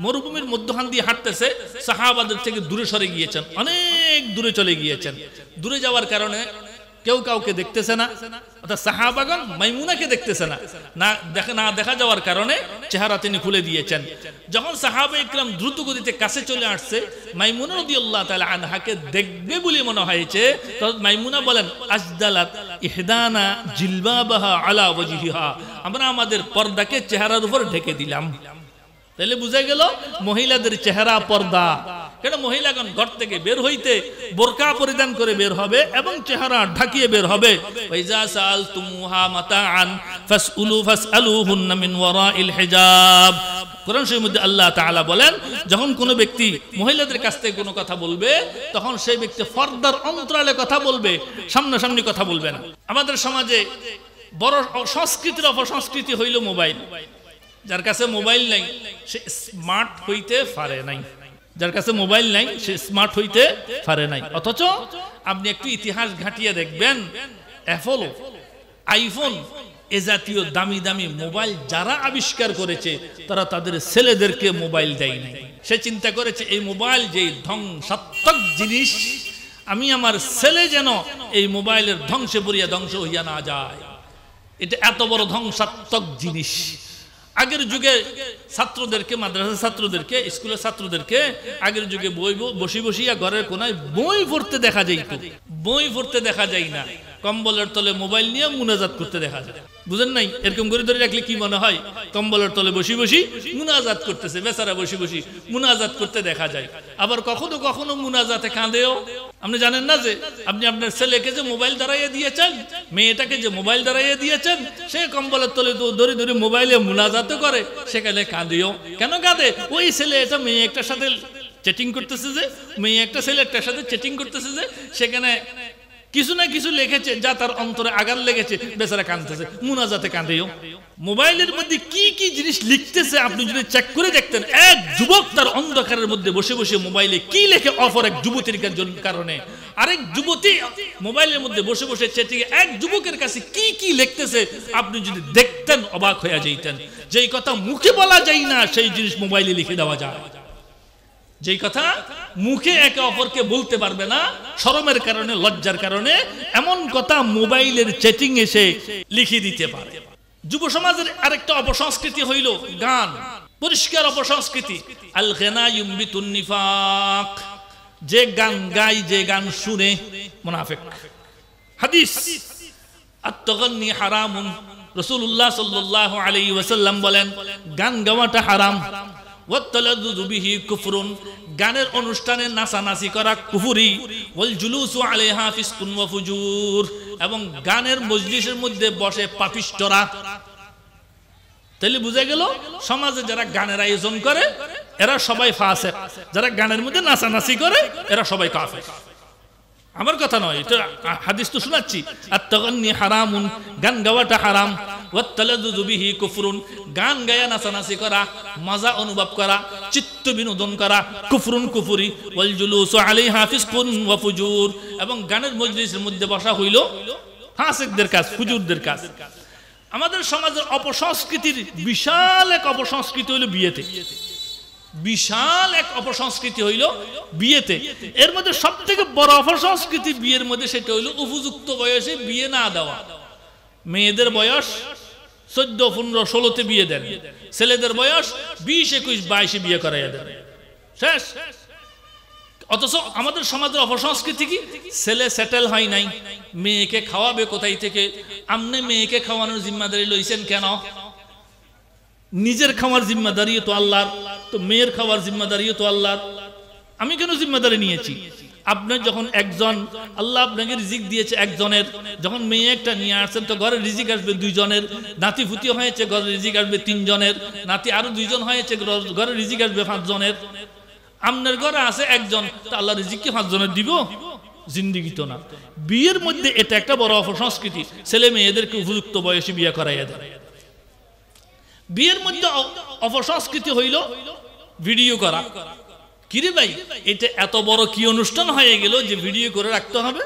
মরুভূমির মধ্যখান দিয়ে হাঁটতেছে, সাহাবাদের থেকে দূরে সরে গিয়েছেন, অনেক দূরে চলে গিয়েছেন। দূরে যাওয়ার কারণে কেউ কাউকে দেখতেছে না, অর্থাৎ সাহাবাগণ মাইমুনাকে দেখতেছে না, না দেখা যাওয়ার কারণে চেহারা তিনি খুলে দিয়েছেন। যখন সাহাবা ইকরাম দ্রুত গতিতে কাছে চলে আসছে, মাইমুনা রাদিয়াল্লাহু তাআলা আনহাকে দেখবে বলে মনে হয়েছে, তখন মাইমুনা বলেন, আজদালাত ইহদানা জিলবাবাহা আলা ওয়াজহিহা, আমরা আমাদের পর্দাকে চেহারার উপর ঢেকে দিলাম। তাহলে বুঝা গেল মহিলাদের চেহারা পর্দা। কেন মহিলাগণ ঘর থেকে বের হইতে বোরকা পরিধান করে বের হবে এবং চেহারা ঢাকিয়ে বের হবে। ওয়াইজা সালতুমুহা মাতাআন ফাসআলুহুন্না মিন ওয়ারাইল হিজাব। কোরআন শরীফের মধ্যে আল্লাহ তাআলা বলেন, যখন কোনো ব্যক্তি মহিলাদের কাছ থেকে কোনো কথা বলবে, তখন সেই ব্যক্তি পর্দার অন্তরালে কথা বলবে, সামনাসামনি কথা বলবে না। আমাদের সমাজে বড় সংস্কৃতির অপসংস্কৃতি হইল মোবাইল। যার কাছে মোবাইল নাই সে স্মার্ট হইতে পারে নাই, যার কাছে মোবাইল নাই সে স্মার্ট হইতে পারে নাই। অথচ আপনি একটু ইতিহাস ঘাটিয়ে দেখবেন, অ্যাপল, আইফোন এ জাতীয় দামি দামি মোবাইল যারা আবিষ্কার করেছে তারা তাদের ছেলেদেরকে মোবাইল দেয় নাই। সে চিন্তা করেছে এই মোবাইল যে ধ্বংসাত্মক জিনিস, আমি আমার ছেলে যেন এই মোবাইলের ধ্বংসে পড়িয়া ধ্বংস হইয়া না যায়। এটা এত বড় ধ্বংসাত্মক জিনিস। আগের যুগে ছাত্রদেরকে, মাদ্রাসার ছাত্রদেরকে, স্কুলের ছাত্রদেরকে আগের যুগে বসি বসিয়া ঘরের কোনায় বই পড়তে দেখা যাইত। বই পড়তে দেখা যায় না, কম্বলের তলে মোবাইল নিয়ে মুনাজাত করতে দেখা যায়। বুঝেন নাই? এরকম করে ধরে রাখলে কি মনে হয় কম্বলের তলে বসি বসি মুনাজাত করতেছে, বেচারা বসি বসি মুনাজাত করতে দেখা যায়। আবার কখনো কখনো মুনাজাতে কাঁদেও। আপনি জানেন না যে আপনি আপনার ছেলেকে যে মোবাইল দাঁড়াইয়ে দিয়েছেন, মেয়েটাকে যে মোবাইল দাঁড়াইয়ে দিয়েছেন, সে কম্বলের তলে ধরে ধরে মোবাইলে মুনাজাত করে, সেখানে কাঁদিও। কেন কাঁদে? ওই ছেলে এটা মেয়ে একটার সাথে চ্যাটিং করতেছে, যে মেয়ে একটা ছেলে একটার সাথে চ্যাটিং করতেছে, যে সেখানে কিছু না কিছু লিখেছে যা তার অন্তরে আঘাত লেগেছে, বেচারা কাঁদতেছে, মুনাজাতে কাঁদেও। মোবাইলের মধ্যে কি কি জিনিস লিখতেছে আপনি যদি চেক করে দেখতেন, এক যুবক তার অন্ধকারের মধ্যে বসে বসে মোবাইলে কি লেখে অপর এক যুবতীর কারণে, আরেক যুবতী মোবাইলের মধ্যে বসে বসে চ্যাটিং এক যুবকের কাছে কি কি লিখতেছে, আপনি যদি দেখতেন অবাক হয়ে যাইতেন। যেই কথা মুখে বলা যায় না সেই জিনিস মোবাইলে লিখে দেওয়া যায়। যেই কথা মুখে একে অপরকে বলতে পারবে না, শরমের কারণে, লজ্জার কারণে, এমন কথা মোবাইলের চ্যাটিং এসে লিখে দিতে পারে। যুব সমাজের আরেকটা অপসংস্কৃতি হইল গান, পরিষ্কার অপসংস্কৃতি। আল গানা ইউমবিতুন নিফাক, যে গান গায়, যে গান শুনে মুনাফিক। হাদিস আত-তাগান্নি হারামুন, রাসূলুল্লাহ সাল্লাল্লাহু আলাইহি ওয়াসাল্লাম বলেন গান গাওয়াটা হারাম। ওয়াত-তালাযযু বিহি কুফরুন, গানের অনুষ্ঠানে নাচানাচি করা কুফরি। ওয়াল জুলুসু আলাইহা ফিসকুন ওয়া ফুজুর, এবং গানের মজলিসের মধ্যে বসে পাপিষ্ঠরা। তাহলে বুঝা গেল সমাজে যারা গানের আয়োজন করে এরা সবাই ফাসিক, যারা গানের মধ্যে নাচানাচি করে এরা সবাই কাফের। আমার কথা নয়, এটা হাদিস তো শোনাচ্ছি। আত-তাগান্নি হারামুন, গান গাওয়াটা হারাম। ওয়াত-তালাযযু বিহি কুফরুন, গান গায়া নাচানাচি করা, মজা অনুভব করা, চিত্ত বিনোদন করা কুফরুন, কুফরি। ওয়াল জুলুসু আলাইহা ফিসকুন ওয়া ফুজুর, এবং গানের মজলিসের মধ্যে বসা হইল ফাসিকদের কাজ, ফুজুরদের কাজ। আমাদের সমাজের অপসংস্কৃতির বিশাল এক অপসংস্কৃতি হইল বিয়েতে। বিশাল এক অপসংস্কৃতি হইল বিয়েতে। এর মধ্যে সব থেকে বড় অপসংস্কৃতি বিয়ের মধ্যে সেটা হইল উপযুক্ত বয়সে বিয়ে না দেওয়া। মেয়েদের বয়স 14, 15, 16-তে বিয়ে দেন, ছেলেদের বয়স 20, 21, 22-এ বিয়ে করাইয়া দেন, শেষ। অথচ আমাদের সমাজের অপসংস্কৃতি কি? ছেলে সেটেল হয় নাই, মেয়েকে খাওয়াবে কোথায় থেকে? আপনি মেয়েকে খাওয়ানোর জিম্মাদারি লইছেন কেন? নিজের খাওয়ার জিম্মাদারিও তো আল্লাহর, তো মেয়ের খাওয়ার জিম্মাদারিও তো আল্লাহর। আমি কেন জিম্মাদারি নিয়েছি? আপনার যখন একজন, আল্লাহ আপনাকে রিজিক দিয়েছে একজনের, যখন মেয়ে একটা নিয়ে আসছেন তো ঘরে রিজিক আসবে 2 জনের, নাতি ফুতি হয়েছে ঘরে রিজিক আসবে 3 জনের, নাতি আরো 2 জন হয়েছে ঘরে রিজিক আসবে 5 জনের। আপনার ঘরে আছে একজন, তো আল্লাহ রিজিক কি 5 জনের দিব? জিন্দিগি তো না। বিয়ের মধ্যে এটা একটা বড় অপসংস্কৃতি, ছেলে মেয়েদেরকে উপযুক্ত বয়সে বিয়ে করাইয়া দেয়। বিয়ের মধ্যে অপসংস্কৃতি হইল ভিডিও করা। কিরে ভাই, এটা এত বড় কি অনুষ্ঠান হয়ে গেল যে ভিডিও করে রাখতে হবে?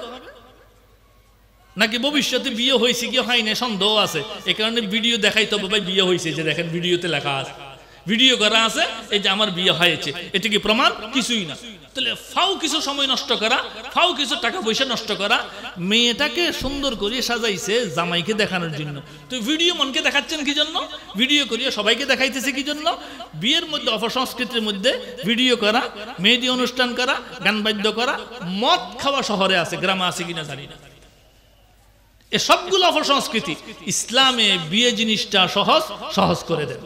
নাকি ভবিষ্যতে বিয়ে হয়েছে কি হয় না সন্দেহ আছে, এ কারণে ভিডিও দেখাইতে হবে? ভাই বিয়ে হয়েছে, যে দেখেন ভিডিওতে লেখা আছে, ভিডিও করা আছে, এই যে আমার বিয়ে হয়েছে, এটা কি প্রমাণ? কিছুই না। তাহলে ফাও কিছু সময় নষ্ট করা, ফাও কিছু টাকা পয়সা নষ্ট করা। মেয়েটাকে সুন্দর করে সাজাইছে জামাইকে দেখানোর জন্য, তো ভিডিও মনকে দেখাচ্ছেন কি জন্য? ভিডিও করিয়ে সবাইকে দেখাইতেছে কি জন্য? বিয়ের মধ্যে অপসংস্কৃতির মধ্যে ভিডিও করা, মেহেদি অনুষ্ঠান করা, গান বাদ্য করা, মদ খাওয়া শহরে আছে, গ্রামে আছে কিনা জানি না। এ সবগুলো অপসংস্কৃতি। ইসলামে বিয়ে জিনিসটা সহজ, সহজ করে দেন।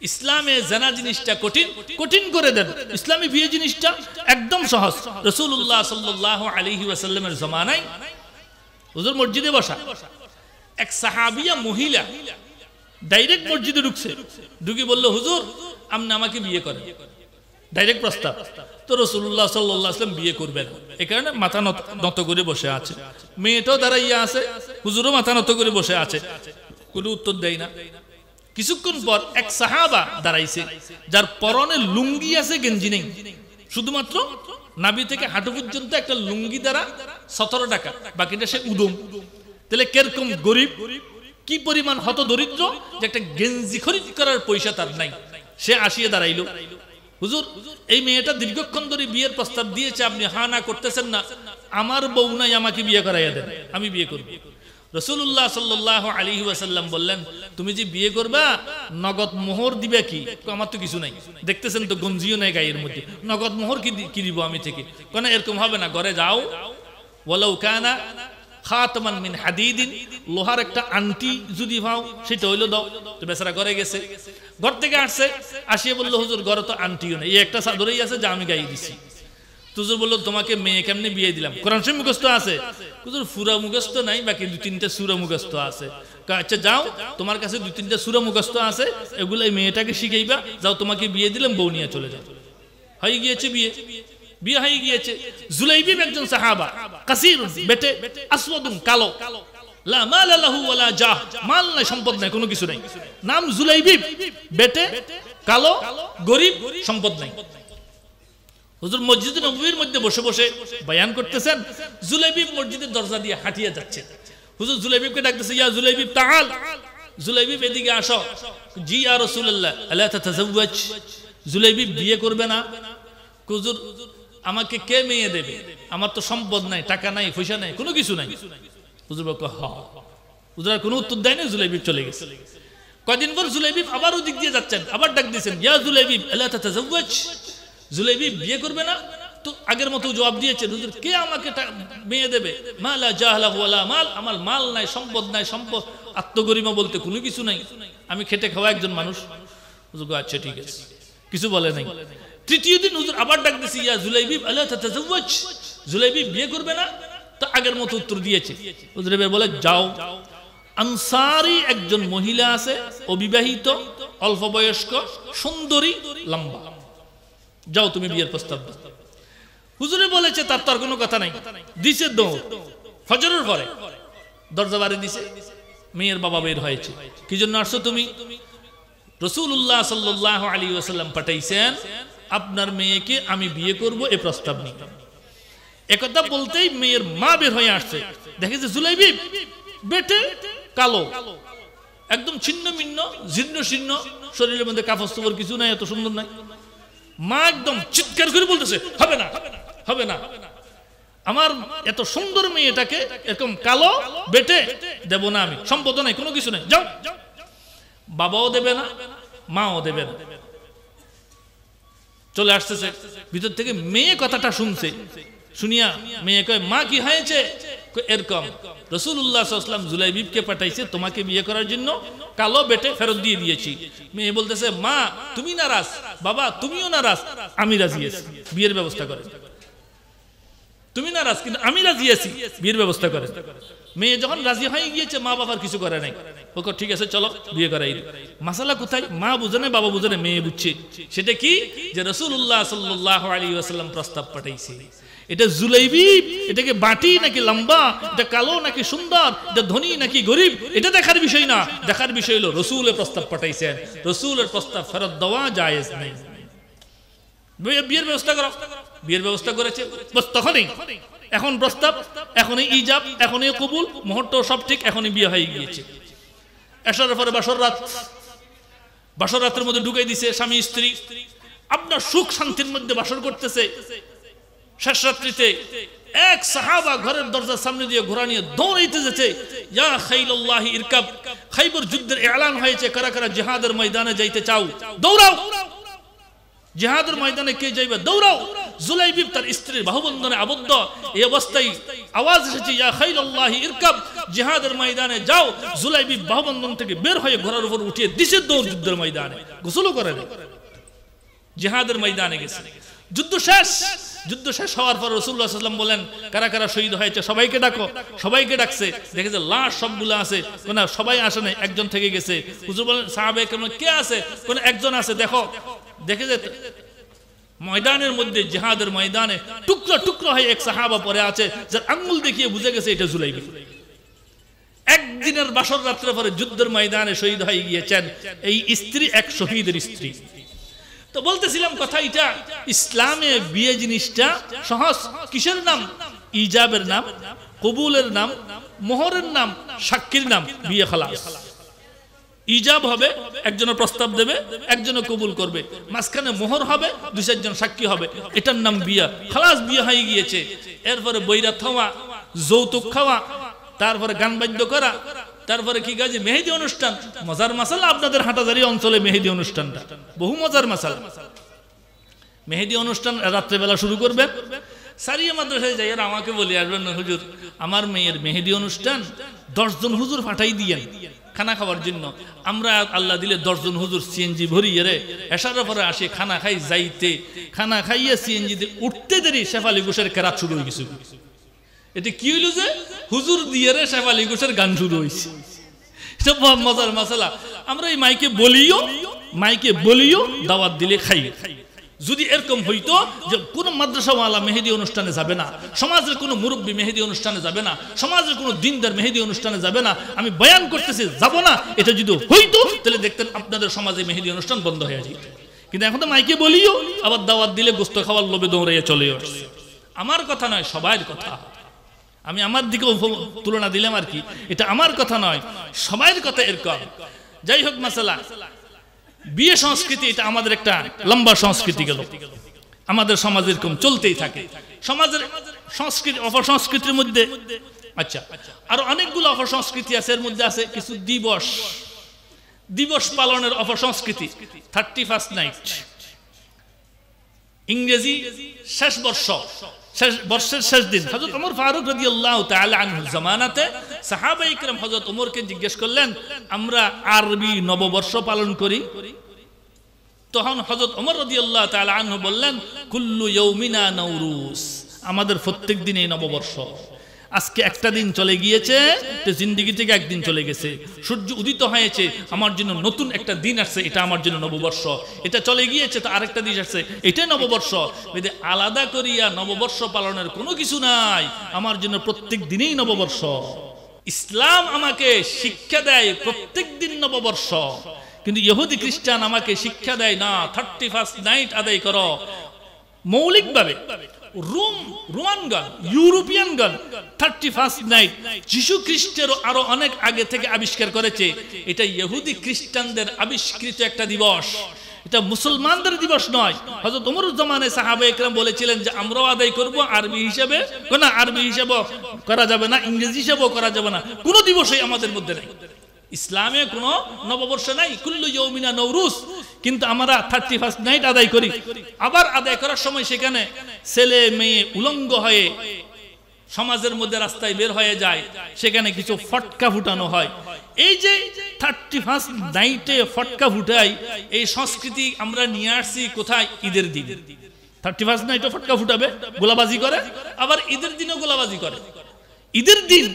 ইসলামে জানা জিনিসটা কঠিন, কঠিন করে দেন। ইসলামী বিয়ে জিনিসটা একদম সহজ। রাসূলুল্লাহ সাল্লাল্লাহু আলাইহি ওয়াসাল্লামের জামানায় হুজুর মসজিদে বসা, এক সাহাবিয়া মহিলা ডাইরেক্ট মসজিদে ঢুকছে, ঢুকে বলল, হুজুর আপনি আমাকে বিয়ে করেন। ডাইরেক্ট প্রস্তাব। তো রাসূলুল্লাহ সাল্লাল্লাহু আলাইহি ওয়াসাল্লাম বিয়ে করবেন, এই কারণে মাথা নত করে বসে আছে। মেয়েটাও দাঁড়াইয়া আছে, হুজুরও মাথা নত করে বসে আছে, কোনো উত্তর দেয় না। কিছুক্ষণ পর এক সাহাবা দাঁড়াইছে, যার পরনে লুঙ্গি আছে, গেঞ্জি নেই, শুধুমাত্র নাভি থেকে হাঁটু পর্যন্ত একটা লুঙ্গি দ্বারা 17 টাকা, বাকিটা সে উদম। তাহলে কিরকম গরিব, কি পরিমাণ হত দরিদ্র যে একটা গেঞ্জি খরিদ করার পয়সা তার নাই। সে আসিয়ে দাঁড়াইলো, হুজুর এই মেয়েটা দীর্ঘক্ষণ ধরে বিয়ের প্রস্তাব দিয়েছে, আপনি হা না করতেছেন না, আমার বউ নাই, আমাকে বিয়ে করাইয়া দেন, আমি বিয়ে করব। রাসূলুল্লাহ সাল্লাল্লাহু আলাইহি ওয়াসাল্লাম বললেন, তুমি যে বিয়ে করবা নগদ মোহর দিবে কি? আমার তো কিছু নাই, দেখতেছেন তো গঞ্জিও নাই গায়ের মধ্যে, নগদ মোহর কি দিব আমি থেকে? কেন এরকম হবে না, ঘরে যাও, ওয়ালাউ কানা খাতামান মিন হাদিদিন, লোহার একটা আংটি যদি পাও সেটা হইলো দাও। তো বেচারা ঘরে গেছে, ঘর থেকে আসছে, আসিয়ে বললো, হুজুর ঘরে তো আংটিও নেই, এই একটা চাদরই আছে যা আমি গায়ে দিছি। হুজুর বলল তোমাকে মেয়ে কেমনে বিয়ে দিলাম, কোরআন শরীফ মুখস্থ আছে? হুজুর পুরা মুখস্থ নাই, বাকি 2-3টা সূরা মুখস্থ আছে। আচ্ছা যাও, তোমার কাছে 2-3টা সূরা মুখস্থ আছে, এগুলো এই মেয়েটাকে শিখাইবা, যাও তোমাকে বিয়ে দিলাম, বউ নিয়ে চলে যাও। হয়ে গিয়েছে বিয়ে, বিয়ে হয়ে গিয়েছে। জুলাইবিব একজন সাহাবা, কাসির বেটে, আসওয়াদুন কালো, লা মাল লাহু ওয়ালা জাহ, মাল নাই, সম্পদ নাই, কোনো কিছু নাই, নাম জুলাইবিব, বেটে কালো, গরিব, সম্পদ নাই। হুজুর মসজিদে নববীর মধ্যে বসে বসে বয়ান করতেছেন, জুলাইবিব মসজিদের দরজা দিয়ে হাঁটিয়ে যাচ্ছে। হুজুর জুলাইবিবকে ডাকতেছে, ইয়া জুলাইবিব তাআল, জুলাইবিব এদিকে আসো। জি ইয়া রাসূলুল্লাহ, আলা তাতাযাওয়াজ, জুলাইবিব বিয়ে করবে না? হুজুর আমাকে কে মেয়ে দেবে, আমার তো সম্পদ নাই, টাকা নাই, পয়সা নাই, কোনো কিছু নাই। হুজুর বলল হ্যাঁ। হুজুর আর কোনো উত্তর দেয় না, জুলাইবিব চলে গেছে। কয়দিন পর জুলাইবিব আবার ওদিক দিয়ে যাচ্ছেন, আবার ডাক দিয়েছেন, ইয়া জুলাইবিব আলা তাতাযাওয়াজ, জুলাইবিব বিয়ে করবে না? তো আগের মতো জবাব দিয়েছেন, হুজুর কে আমাকে মেয়ে দেবে? মালা জাহলা ওয়ালা মাল, আমার মাল নাই, সম্পদ নাই, সম্পদ আত্মগরিমা বলতে কোনো কিছু নাই, আমি খেটে খাওয়া একজন মানুষ। হুজুর আচ্ছা ঠিক আছে, কিছু বলে নাই। তৃতীয় দিন হুজুর আবার ডাক দিয়েছে, ইয়া জুলাইবিব আলা তাতাযাওয়াজ, জুলাইবিব বিয়ে করবে না? তো আগের মতো উত্তর দিয়েছে। হুজুর এবার বলে যাও, আনসারী একজন মহিলা আছে, অবিবাহিত, অল্প বয়স্ক, সুন্দরী, লম্বা, যাও তুমি বিয়ের প্রস্তাব দাও। হুজুরে বলেছে তার তো আর কোনো কথা নাই, দিছে দৌড়। ফজরের পরে দরজা বাড়ি দিছে, মেয়ের বাবা বের হয়েছে। কি জন্য আসছো তুমি? রাসূলুল্লাহ সাল্লাল্লাহু আলাইহি ওয়াসাল্লাম পাঠাইছেন আপনার মেয়েকে আমি বিয়ে করব, এই প্রস্তাব নিয়ে। একথা বলতেই মেয়ের মা বের হয়ে আসছে, দেখেছে জুলাইবিব বেটে কালো, একদম ছিন্ন ভিন্ন, জীর্ণ শীর্ণ, শরীরের মধ্যে কাপড় চোপড় কিছু নাই, এত সুন্দর নাই। মা একদম চিৎকার করে বলতেছে, হবে না, হবে না, আমার এত সুন্দর মেয়েটাকে এরকম কালো বেটে দেব না আমি, সম্পদ নাই, কোনো কিছু নাই, যাও। বাবাও দেবে না, মাও দেবে না। চলে আসতেছে ভিতর থেকে, মেয়ে কথাটা শুনছে, শুনিয়া মেয়ে কয়, মা কি হয়েছে? এরকম রাসূলুল্লাহ সাল্লাল্লাহু আলাইহি ওয়াসাল্লাম জুলাইবিবকে পাঠাইছে তোমাকে বিয়ে করার জন্য, কালো বেটে ফেরত দিয়ে দিয়েছি। মেয়ে বলতেছে, মা তুমি নারাজ, বাবা তুমিও নারাজ, আমি রাজি আছি, বিয়ের ব্যবস্থা করে। তুমি নারাজ কিন্তু আমি রাজি আছি, বিয়ের ব্যবস্থা করে। মেয়ে যখন রাজি হয়ে গিয়েছে, মা বাবার কিছু করে নাই, ওকে ঠিক আছে চলো বিয়ে করাই। মাসালা কোথায়? মা বুঝে না, বাবা বুঝে না, মেয়ে বুঝছে। সেটা কি? যে রাসূলুল্লাহ সাল্লাল্লাহু আলাইহি ওয়াসাল্লাম প্রস্তাব পাঠাইছে। এটা জুলাইবিব, এটাকে বাটি নাকি লম্বা, এটা কালো নাকি সুন্দর, এটা ধনী নাকি গরিব, এটা দেখার বিষয় না। দেখার বিষয় হলো রাসূলের প্রস্তাব পাঠাইছেন, রাসূলের প্রস্তাব ফেরত দেওয়া জায়েজ নেই। বিয়ের ব্যবস্থা করো, বিয়ের ব্যবস্থা করেছে, বস তখনই, এখন প্রস্তাব, এখনই ইজাব, এখনই কবুল, মুহূর্ত সব ঠিক, এখনই বিয়ে হয়ে গিয়েছে। এশারের পরে বাসর রাত, বাসর রাতের মধ্যে ঢুকাই দিছে স্বামী স্ত্রী, আপনার সুখ শান্তির মধ্যে বাসর করতেছে। শেষ রাত্রিতে এক সাহাবা ঘরের দরজার সামনে দিয়ে ঘোড়া নিয়ে দৌড়াইতে যেতে, ইয়া খাইলুল্লাহি ইরকাব, খাইবর যুদ্ধের এলান হয়েছে, কারা কারা জিহাদের ময়দানে যাইতে চাও দৌড়াও। জিহাদের ময়দানে কে যাইবে? দৌড়াও। জুলাইবিব তার স্ত্রীর বাহুবন্ধনে আবদ্ধ, এই অবস্থায় আওয়াজ এসেছে, ইয়া খাইলুল্লাহি ইরকাব, জিহাদের ময়দানে যাও। জুলাইবিব বাহুবন্ধন থেকে বের হয়ে ঘোড়ার উপর উঠিয়ে দিছে দৌড় যুদ্ধের ময়দানে, গোসলও করে না, জিহাদের ময়দানে গেছে। যুদ্ধ শেষ, যুদ্ধ শেষ হওয়ার পর রাসূলুল্লাহ সাল্লাল্লাহু আলাইহি ওয়াসাল্লাম বলেন, কারা কারা শহীদ হয়েছে সবাইকে ডাকো। সবাইকে ডাকছে, দেখে যে লাশ সবগুলো আছে, কোন সবাই আসে না, একজন থেকে গেছে। হুজুর বলেন, সাহাবায়ে কেরাম কে আছে? কোন একজন আছে, দেখো। দেখে যে ময়দানের মধ্যে, জিহাদের ময়দানে টুকরো টুকরো হয়ে এক সাহাবা পড়ে আছে, যার আঙ্গুল দেখিয়ে বুঝে গেছে এটা জুলাইবিব। একদিনের বাসর রাত্রে পরে যুদ্ধের ময়দানে শহীদ হয়ে গিয়েছেন এই স্ত্রী, এক শহীদের স্ত্রী। তো বলতেছিলাম কথা, এটা ইসলামে বিয়ে জিনিসটা সহজ। কিসের নাম? ইজাবের নাম, কবুলের নাম, মোহরের নাম, সাক্ষীর নাম, বিয়ে খালাস। ইজাব হবে, একজনের প্রস্তাব দেবে, একজনে কবুল করবে, মাঝখানে মোহর হবে, 2-4 জন সাক্ষী হবে, এটার নাম বিয়া। খালাস, বিয়ে হয়ে গিয়েছে। এরপরে বৈরাত হওয়া, যৌতুক খাওয়া, তারপরে গান বাদ্য করা, তারপরে কি কাজে মেহেদি অনুষ্ঠান। মজার মাসালা আপনাদের হাটাজারি অঞ্চলে মেহেদি অনুষ্ঠানটা বহু মজার মাসালা। মেহেদি অনুষ্ঠান রাত্রেবেলা শুরু করবেন, সারিয়া মাদ্রাসায় যাই আর আমাকে বলে আসবেন, হুজুর আমার মেয়ের মেহেদি অনুষ্ঠান, 10 জন হুজুর পাঠাই দিয়েন, খানা খাওয়ার জন্য। আমরা আল্লাহ দিলে 10 জন হুজুর সিএনজি ভরিয়ে রে এসার পরে আসে খানা খাই যাইতে, খানা খাইয়ে সিএনজিতে উঠতে দেরি শেফালি ঘোষের কেরাত শুরু হয়ে গেছে। এটা কি হইল যে হুজুর দিয়ে রে শেফালি ঘোষের গান শুরু হয়েছে। এটা মজার মশলা। আমরা এই মাইকে বলিও দাওয়াত দিলে খাই। যদি এরকম হইতো যে কোন মাদ্রাসাওয়ালা মেহেদি অনুষ্ঠানে যাবে না, সমাজের কোনো মুরব্বী মেহেদি অনুষ্ঠানে যাবে না, সমাজের কোনো দিনদার মেহেদি অনুষ্ঠানে যাবে না, আমি বয়ান করতেছি যাব না, এটা যদি হইতো তাহলে দেখতেন আপনাদের সমাজে মেহেদি অনুষ্ঠান বন্ধ হয়ে যেত। কিন্তু এখন তো মাইকে বলিও আবার দাওয়াত দিলে গোস্ত খাওয়ার লোভে দৌড়াইয়া চলে আসছে। আমার কথা নয়, সবার কথা। আমি আমার দিকে তুলনা দিলাম আর কি, এটা আমার কথা নয়, সবার কথা এরকম। যাই হোক মাসালা, বিয়ে সংস্কৃতি এটা আমাদের একটা লম্বা সংস্কৃতি গেল, আমাদের সমাজে এরকম চলতেই থাকে। সমাজের সংস্কৃতি অপসংস্কৃতির মধ্যে আচ্ছা আরো অনেকগুলো অপসংস্কৃতি আছে। এর মধ্যে আছে কিছু দিবস পালনের অপসংস্কৃতি। 31st নাইট, ইংরেজি শেষ বর্ষের শেষ দিন। হযরত ওমর ফারুক রাদিয়াল্লাহু তাআলা আনহুর জামানাতে সাহাবায়ে ইকরাম হযরত ওমরকে জিজ্ঞেস করলেন, আমরা আরবি নববর্ষ পালন করি। তখন হযরত ওমর রাদিয়াল্লাহু তাআলা আনহু বললেন, কুল্লু ইয়াউমিনা নাওরুজ, আমাদের প্রত্যেক দিনই নববর্ষ। আজকে একটা দিন চলে গিয়েছে, তো জিন্দেগি থেকে একদিন চলে গেছে। সূর্য উদিত হয়েছে, আমার জন্য নতুন একটা দিন আসছে, এটা আমার জন্য নববর্ষ। এটা চলে গিয়েছে, তো আরেকটা দিন আসছে, এটাই নববর্ষ। এতে আলাদা করিয়া নববর্ষ পালনের কোনো কিছু নাই, আমার জন্য প্রত্যেক দিনেই নববর্ষ। ইসলাম আমাকে শিক্ষা দেয় প্রত্যেক দিন নববর্ষ, কিন্তু ইহুদি খ্রিস্টান আমাকে শিক্ষা দেয় না 31st নাইট আদায় করো। মৌলিকভাবে রোমানগণ, ইউরোপিয়ানগণ 31st নাইট যিশু খ্রিস্টেরও আরো অনেক আগে থেকে আবিষ্কার করেছে। এটা ইহুদি খ্রিস্টানদের আবিষ্কৃত একটা দিবস, এটা মুসলমানদের দিবস নয়। হযরত ওমর জামানায় সাহাবায়ে কেরাম বলেছিলেন যে আমরাও আদায় করব আরবি হিসেবে, না আরবি হিসেবে করা যাবে না, ইংরেজি হিসেবেও করা যাবে না, কোনো দিবসই আমাদের মধ্যে নেই। ইসলামে কোনো নববর্ষ নাই, কুল্লু ইয়াউমিনা নওরুজ। কিন্তু আমরা 31st নাইট আদায় করি। আবার আদায় করার সময় সেখানে ছেলে মেয়ে উলঙ্গ হয়ে সমাজের মধ্যে রাস্তায় বের হয়ে যায়, সেখানে কিছু ফটকা ফুটানো হয়। এই যে 31st নাইটে ফটকা ফুটাই, এই সংস্কৃতি আমরা নিয়ে আসছি কোথায়? ঈদের দিন 31st নাইটে ফটকা ফুটাবে, গোলাবাজি করে, আবার ঈদের দিনও গোলাবাজি করে। ঈদের দিন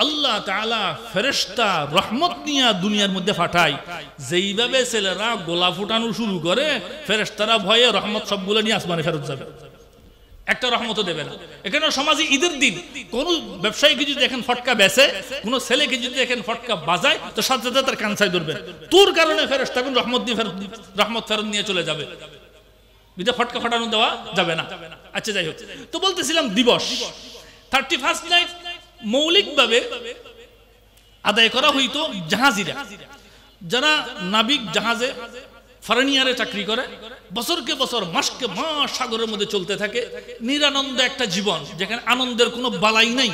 আল্লাহ তাআলা ফেরেশতা রহমত নিয়ে দুনিয়ার মধ্যে পাঠায়। যেইভাবে ছেলেরা গোলা ফুটানো শুরু করে, ফেরেশতারা ভয়ে রহমত সবগুলো নিয়ে আসমানে ফেরত যাবে, একটা রহমতও দেবে না। এখানে সমাজে ঈদের দিন কোন ব্যবসায়ীকে যদি দেখেন ফটকা বেচে, কোন ছেলেকে যদি দেখেন ফটকা বাজায়, তো সাথে সাথে তার কানসাই ধরবে, তোর কারণে ফেরেশতা কোন রহমত ফেরত নিয়ে চলে যাবে। বিদে ফটকা ফাটানো দেওয়া যাবে না। আচ্ছা যাই হোক, তো বলতেছিলাম দিবস 31st নাইট মৌলিকভাবে আদায় করা হইতো জাহাজিরা, যারা নাবিক জাহাজে ফার্নিয়ারে চাকরি করে, বছরকে বছর মাসকে মাস সাগরের মধ্যে চলতে থাকে, নিরানন্দ একটা জীবন, যেখানে আনন্দের কোনো বালাই নাই,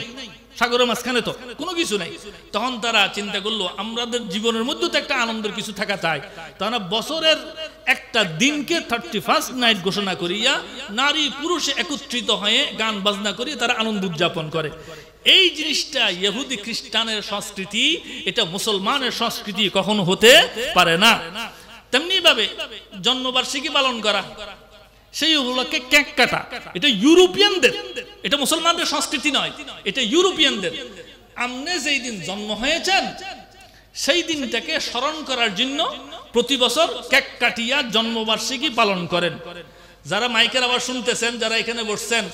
সাগরের মাঝখানে তো কোনো কিছু নাই। তখন তারা চিন্তা করলো আমাদের জীবনের মধ্যে তো একটা আনন্দের কিছু থাকা চাই। তারা বছরের একটা দিনকে 31st নাইট ঘোষণা করিয়া নারী পুরুষে একত্রিত হয়ে গান বাজনা করিয়ে তারা আনন্দ উদযাপন করে। এই জিনিসটা ইহুদি খ্রিস্টানের সংস্কৃতি, এটা মুসলমানের সংস্কৃতি কখনো হতে পারে না। তেমনি ভাবে জন্মবার্ষিকী পালন করা, সেই উপলক্ষে কেক কাটা, এটা ইউরোপিয়ানদের, এটা মুসলমানদের সংস্কৃতি নয়, এটা ইউরোপিয়ানদের। আপনি যেই দিন জন্ম হয়েছেন সেই দিনটাকে স্মরণ করার জন্য প্রতি বছর কেক কাটিয়া জন্মবার্ষিকী পালন করেন। যারা মাইকের আবার শুনতেছেন, যারা এখানে বসছেন,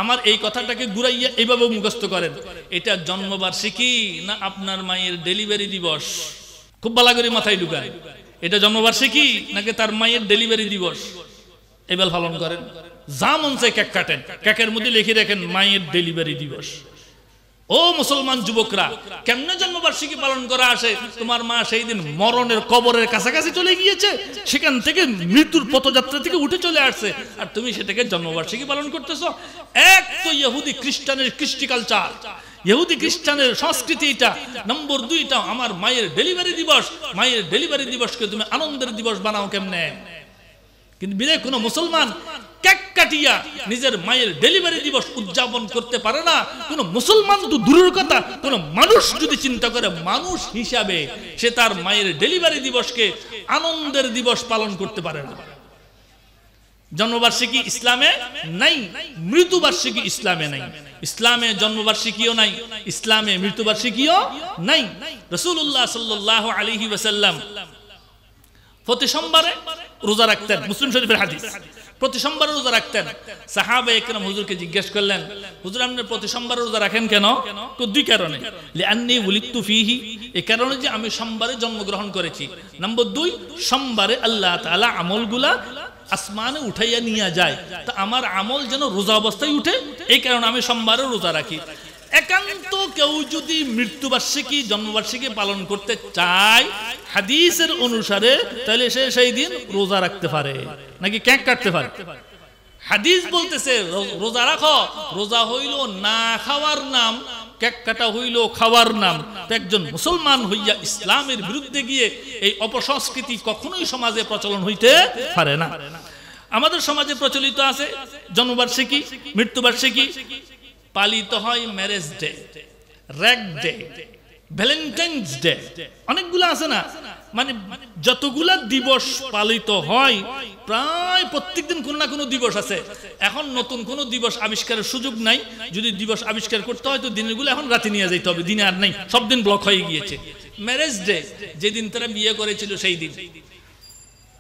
আমার এই কথাটাকে ঘুরাইয়া এইভাবে মুখস্থ করেন, এটা জন্মবার্ষিকী না আপনার মায়ের ডেলিভারি দিবস? খুব ভালো করে মাথায় ঢুকান, এটা জন্মবার্ষিকী নাকি তার মায়ের ডেলিভারি দিবস? এবার পালন করেন, যা মন চায় কেক কাটেন, কেকের মধ্যে লিখে রাখেন মায়ের ডেলিভারি দিবস। ও মুসলমান যুবকরা, কেমনে জন্মবার্ষিকী পালন করা আসে? তোমার মা সেই দিন মরণের কবরের কাছাকাছি চলে গিয়েছে, সেখান থেকে মৃত্যুর পথযাত্রা থেকে উঠে চলে আসছে, আর তুমি সেটাকে জন্মবার্ষিকী পালন করতেছো। এক তো ইহুদি খ্রিস্টানের কৃষ্টি কালচার, ইহুদি খ্রিস্টানের সংস্কৃতি এটা। নম্বর 2টা আমার মায়ের ডেলিভারি দিবস, মায়ের ডেলিভারি দিবসকে তুমি আনন্দের দিবস বানাও কেমনে? কিন্তু বিদায় কোন মুসলমান কেক কাটিয়া নিজের মায়ের ডেলিভারি দিবস উদযাপন করতে পারে না, কোন মুসলমান তো দূরের কথা, কোন মানুষ যদি চিন্তা করে মানুষ হিসাবে সে তার মায়ের ডেলিভারি দিবসকে আনন্দের দিবস পালন করতে পারে না। জন্মবার্ষিকী ইসলামে নাই, মৃত্যুবার্ষিকী ইসলামে নাই। ইসলামে জন্মবার্ষিকীও নাই, ইসলামে মৃত্যুবার্ষিকীও নাই। রাসূলুল্লাহ সাল্লাল্লাহু আলাইহি ওয়াসাল্লাম প্রতি সোমবারে রোজা রাখতেন, মুসলিম শরীফের হাদিস। প্রতি সোমবারে রোজা রাখতেন। সাহাবায়ে কেরাম হুজুরকে জিজ্ঞেস করলেন, হুজুর আপনি প্রতি সোমবারে রোজা রাখেন কেন? তো দুই কারণে, লিআন্নী উলিদতু ফীহি, এই কারণে যে আমি সোমবারে জন্মগ্রহণ করেছি। নম্বর দুই, সোমবারে আল্লাহ তাআলা আমলগুলা আসমানে উঠাইয়া নিয়ে যায়, তা আমার আমল যেন রোজা অবস্থায় উঠে, এই কারণে আমি সোমবারে রোজা রাখি। একান্ত কেউ যদি মৃত্যুবার্ষিকী জন্মবার্ষিকী পালন করতে চায় হাদিসের অনুসারে, তাহলে সে সেই দিন রোজা রাখতে পারে, নাকি কেক কাটতে পারে। হাদিস বলতেছে রোজা রাখো, রোজা হইল না খাওয়ার নাম, কেক কাটা হইল খাওয়ার নাম। তো একজন মুসলমান হইয়া ইসলামের বিরুদ্ধে গিয়ে এই অপসংস্কৃতি কখনোই সমাজে প্রচলন হইতে পারে না। আমাদের সমাজে প্রচলিত আছে জন্মবার্ষিকী, মৃত্যুবার্ষিকী পালিত হয় marriage day, rag day, Valentine's day, অনেকগুলো আছে না। মানে যতগুলা দিবস পালিত হয় প্রায় প্রত্যেকদিন কোনো না কোনো দিবস আছে। এখন নতুন কোনো দিবস আবিষ্কারের সুযোগ নাই। যদি দিবস আবিষ্কার করতে হয় তো দিনগুলো এখন রাতে নিয়ে যেতে হবে, দিনে আর নাই, সব দিন ব্লক হয়ে গিয়েছে। ম্যারেজ ডে, যেদিন তারা বিয়ে করেছিল সেই দিন,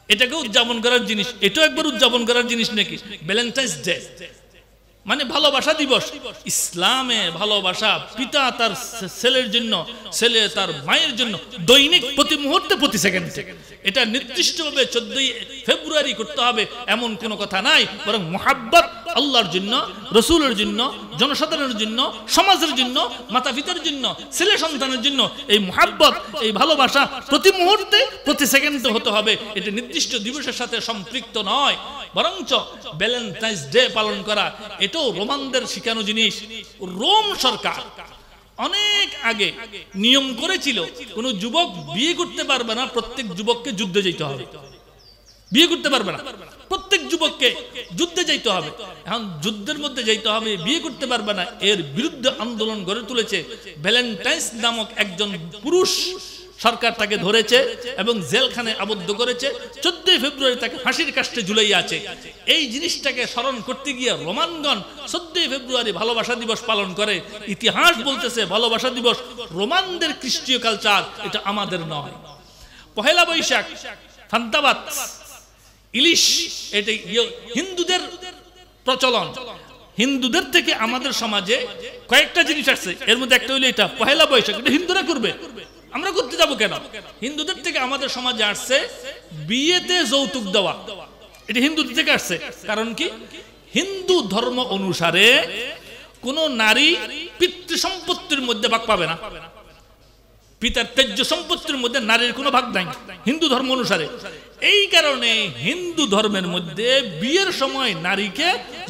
এটাকে উদযাপন করার জিনিস, এটাও একবার উদযাপন করার জিনিস নাকি। ভ্যালেন্টাইন্স ডে মানে ভালোবাসা দিবস। ইসলামে ভালোবাসা পিতা তার ছেলের জন্য, ছেলে তার মায়ের জন্য, দৈনিক প্রতি মুহূর্তে প্রতি সেকেন্ডে। এটা নির্দিষ্টভাবে 14 ফেব্রুয়ারি করতে হবে এমন কোনো কথা নাই, বরং মুহাব্বত আল্লাহর জন্য, রসুলের জন্য, জনসাধারণের জন্য, সমাজের জন্য, মাতা পিতার জন্য, ছেলে সন্তানের জন্য এই মুহাব্বত, এই ভালোবাসা প্রতি মুহূর্তে প্রতি সেকেন্ডে হতে হবে। এটা নির্দিষ্ট দিবসের সাথে সম্পৃক্ত নয়, বরঞ্চ ভ্যালেন্টাইন্স ডে পালন করা এটাও রোমানদের শিখানো জিনিস। রোম সরকার অনেক আগে নিয়ম করেছিল কোন যুবক বিয়ে করতে পারবে না, প্রত্যেক যুবককে যুদ্ধে যেতে হবে। বিয়ে করতে পারবে না, প্রত্যেক যুবককে যুদ্ধে যেতে হবে। এখন যুদ্ধের মধ্যে যেতে হবে, বিয়ে করতে পারবে না, এর বিরুদ্ধে আন্দোলন গড়ে তুলেছে ভ্যালেন্টাইন্স নামক একজন পুরুষ। সরকার তাকে ধরেছে এবং জেলখানে আবদ্ধ করেছে। 14 ফেব্রুয়ারি তাকে ফাঁসির কাস্টে ঝুলাই আছে। এই জিনিসটাকে স্মরণ করতে গিয়ে রোমানগণ 14 ফেব্রুয়ারি ভালোবাসা দিবস পালন করে। ইতিহাস বলতেছে ভালোবাসা দিবস রোমানদের খ্রিস্টীয় কালচার, এটা আমাদের নয়। পহেলা বৈশাখ, ফান্তাবাত, ইলিশ, এটা হিন্দুদের প্রচলন। হিন্দুদের থেকে আমাদের সমাজে কয়েকটা জিনিস আসছে, এর মধ্যে একটা হইলো এটা পহেলা বৈশাখ। এটা হিন্দুরা করবে, আমরা করতে যাবো কেন? হিন্দুদের থেকে আমাদের সমাজে আসছে বিয়েতে যৌতুক দেওয়া, এটা হিন্দুদের থেকে আসছে। কারণ কি? হিন্দু ধর্ম অনুসারে কোন নারী পিতৃ সম্পত্তির মধ্যে ভাগ পাবে না, পিতার ত্যায্য সম্পত্তির মধ্যে নারীর কোনো ভাগ নাই হিন্দু ধর্ম অনুসারে। এই কারণে হিন্দু ধর্মের মধ্যে বিয়ের সময় নারীকে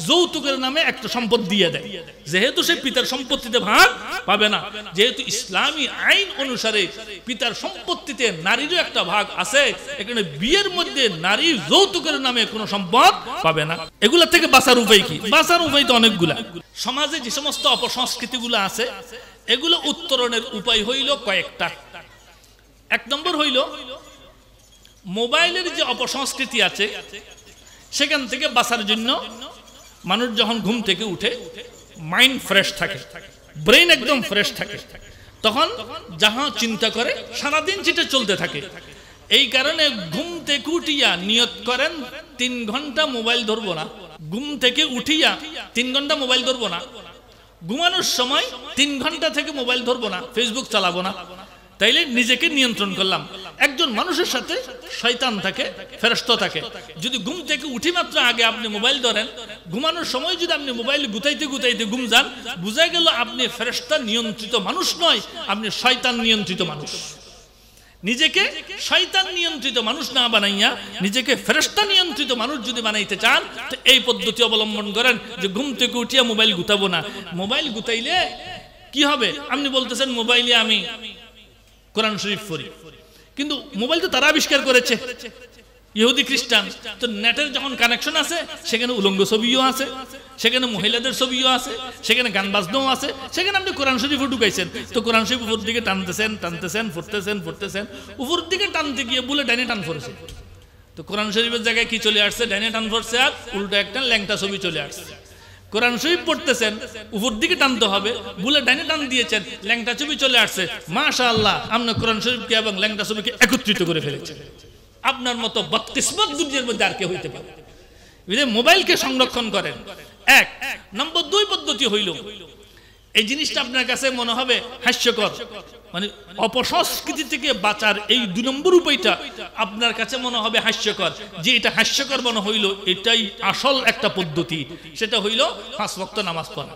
যৌতুকের নামে একটা সম্পদ দিয়ে দেয়, যেহেতু সে পিতার সম্পত্তিতে ভাগ পাবে না। যেহেতু ইসলামী আইন অনুসারে পিতার সম্পত্তিতে নারীরও একটা ভাগ আছে, এখানে বিয়ের মধ্যে নারী যৌতুকের নামে কোনো সম্পদ পাবে না। এগুলা থেকে বাঁচার উপায় কি? বাঁচার উপায় তো অনেকগুলা। সমাজে যে সমস্ত অপসংস্কৃতিগুলো আছে এগুলো উত্তরণের উপায় হইল কয়েকটা। এক নম্বর হইল মোবাইলের যে অপসংস্কৃতি আছে সেখান থেকে বাঁচার জন্য মানুষ যখন ঘুম থেকে উঠে মাইন্ড ফ্রেশ থাকে, ব্রেন একদম ফ্রেশ থাকে, তখন যাহা চিন্তা করে সারাদিন সেটা চলতে থাকে। এই কারণে ঘুম থেকে উঠিয়া নিয়ত করেন 3 ঘন্টা মোবাইল ধরবো না। ঘুম থেকে উঠিয়া 3 ঘন্টা মোবাইল ধরবো না। ঘুমানোর সময় 3 ঘন্টা থেকে মোবাইল ধরবো না, ফেসবুক চালাবো না। তাইলে নিজেকে নিয়ন্ত্রণ করলাম। একজন মানুষের সাথে শয়তান থাকে, ফেরেশতা থাকে। যদি ঘুম থেকে উঠি মাত্র আগে আপনি মোবাইল ধরেন, ঘুমানোর সময় যদি আপনি মোবাইল গুতাইতে গুতাইতে ঘুম যান, বুঝা গেল আপনি ফেরেশতা নিয়ন্ত্রিত মানুষ নয়, আপনি শয়তান নিয়ন্ত্রিত মানুষ। নিজেকে শয়তান নিয়ন্ত্রিত মানুষ না বানাইয়া নিজেকে ফেরেশতা নিয়ন্ত্রিত মানুষ যদি বানাইতে চান, তো এই পদ্ধতি অবলম্বন করেন যে ঘুম থেকে উঠিয়া মোবাইল গুতাবো না। মোবাইল গুতাইলে কি হবে? আপনি বলতেছেন মোবাইলে আমি কোরআন শরীফ পড়ি, কিন্তু মোবাইল তো তারা আবিষ্কার করেছে। ইহুদি খ্রিস্টান। তো নেটের যখন কানেকশন আছে সেখানে উলঙ্গ ছবিও আছে, সেখানে মহিলাদের ছবিও আছে, সেখানে গান বাজনাও আছে, সেখানে আপনি কোরআন শরীফও ঢুকাইছেন। তো কোরআন শরীফ উপর দিকে টানতেছেন টানতেছেন ফুটতেছেন ফুটতেছেন, উপর দিকে টানতে গিয়ে বলে ডাইনে টান পড়েছে। তো কোরআন শরীফের জায়গায় কি চলে আসছে? ডাইনে টান পড়ছে আর উল্টো একটা ল্যাংটা ছবি চলে আসছে। কোরআন শরীফ পড়তেছেন, উপর দিকে টানতে হবে, বলে ডাইনে টান দিয়েছেন, ল্যাংটা ছবি চলে আসছে। মাশাআল্লাহ, আপনি কোরআন শরীফকে এবং ল্যাংটা ছবিকে একত্রিত করে ফেলেছেন। আপনার মতো বদকিসমত দুনিয়ার মধ্যে আর কে হইতে পারে? মোবাইলকে সংরক্ষণ করেন। এক নম্বর। দুই পদ্ধতি হইল, এই জিনিসটা আপনার কাছে মনে হবে হাস্যকর, মানে অপসংস্কৃতি থেকে বাঁচার এই 2 নম্বর উপায়টা আপনার কাছে মনে হবে হাস্যকর। যে এটা হাস্যকর মনে হইল, এটাই আসল একটা পদ্ধতি। সেটা হইল 5 ওয়াক্ত নামাজ পড়া।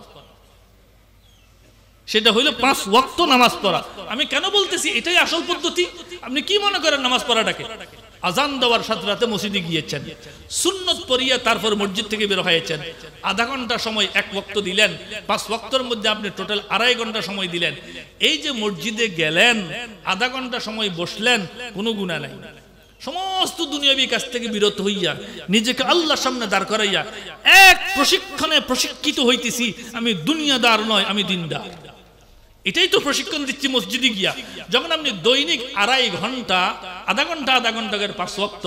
সেটা হইল 5 ওয়াক্ত নামাজ পড়া। আমি কেন বলতেছি এটাই আসল পদ্ধতি? আপনি কি মনে করেন নামাজ পড়াটাকে? আজান দেওয়ার সাথে রাতে মসজিদে গিয়েছেন, সুন্নত পড়িয়ে তারপর মসজিদ থেকে বের হয়েছেন, আধা ঘন্টা সময় 1 ওয়াক্ত দিলেন, 5 ওয়াক্তের মধ্যে আপনি টোটাল 2.5 ঘন্টা সময় দিলেন। এই যে মসজিদে গেলেন, আধা ঘন্টা সময় বসলেন, কোনো গুনাহ নাই। সমস্ত দুনিয়াবী কাজ থেকে বিরত হইয়া নিজেকে আল্লাহর সামনে দাঁড় করাইয়া এক প্রশিক্ষণে প্রশিক্ষিত হইতেছি, আমি দুনিয়াদার নয়, আমি দিনদার। এটাই তো প্রশিক্ষণ দিচ্ছি মসজিদে গিয়া। যখন আপনি দৈনিক 2.5 ঘন্টা, আধা ঘন্টা করে 5 ওয়াক্ত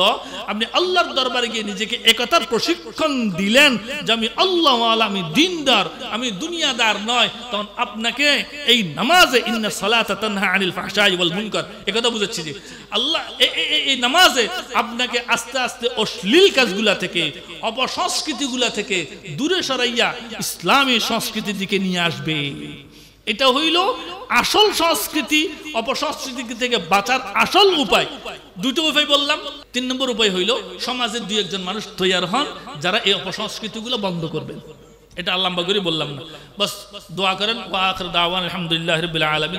আপনি আল্লাহর দরবারে গিয়ে নিজেকে একতার প্রশিক্ষণ দিলেন যে আমি আল্লাহওয়ালা, আমি দিনদার, আমি দুনিয়াদার নয়, তখন আপনাকে এই নামাজে ইন্না সালাতা তানহা আনিল ফাহশাই ওয়াল মুনকার একথা বুঝাচ্ছি যে আল্লাহ এই নামাজে আপনাকে আস্তে আস্তে অশ্লীল কাজগুলা থেকে, অপসংস্কৃতিগুলা থেকে দূরে সরাইয়া ইসলামী সংস্কৃতির দিকে নিয়ে আসবে। এটা হইল আসল সংস্কৃতি। অপসংস্কৃতি থেকে বাঁচার আসল উপায়। 2টো উপায় বললাম। 3 নম্বর উপায় হইল সমাজের 2-1 জন মানুষ তৈয়ার হন যারা এই অপসংস্কৃতিগুলো বন্ধ করবেন। এটা আল্লাহ করে বললাম না, বাস দোয়া করেন। ওয়া আখির দাওয়ানা আলহামদুলিল্লাহি রাব্বিল আলামিন।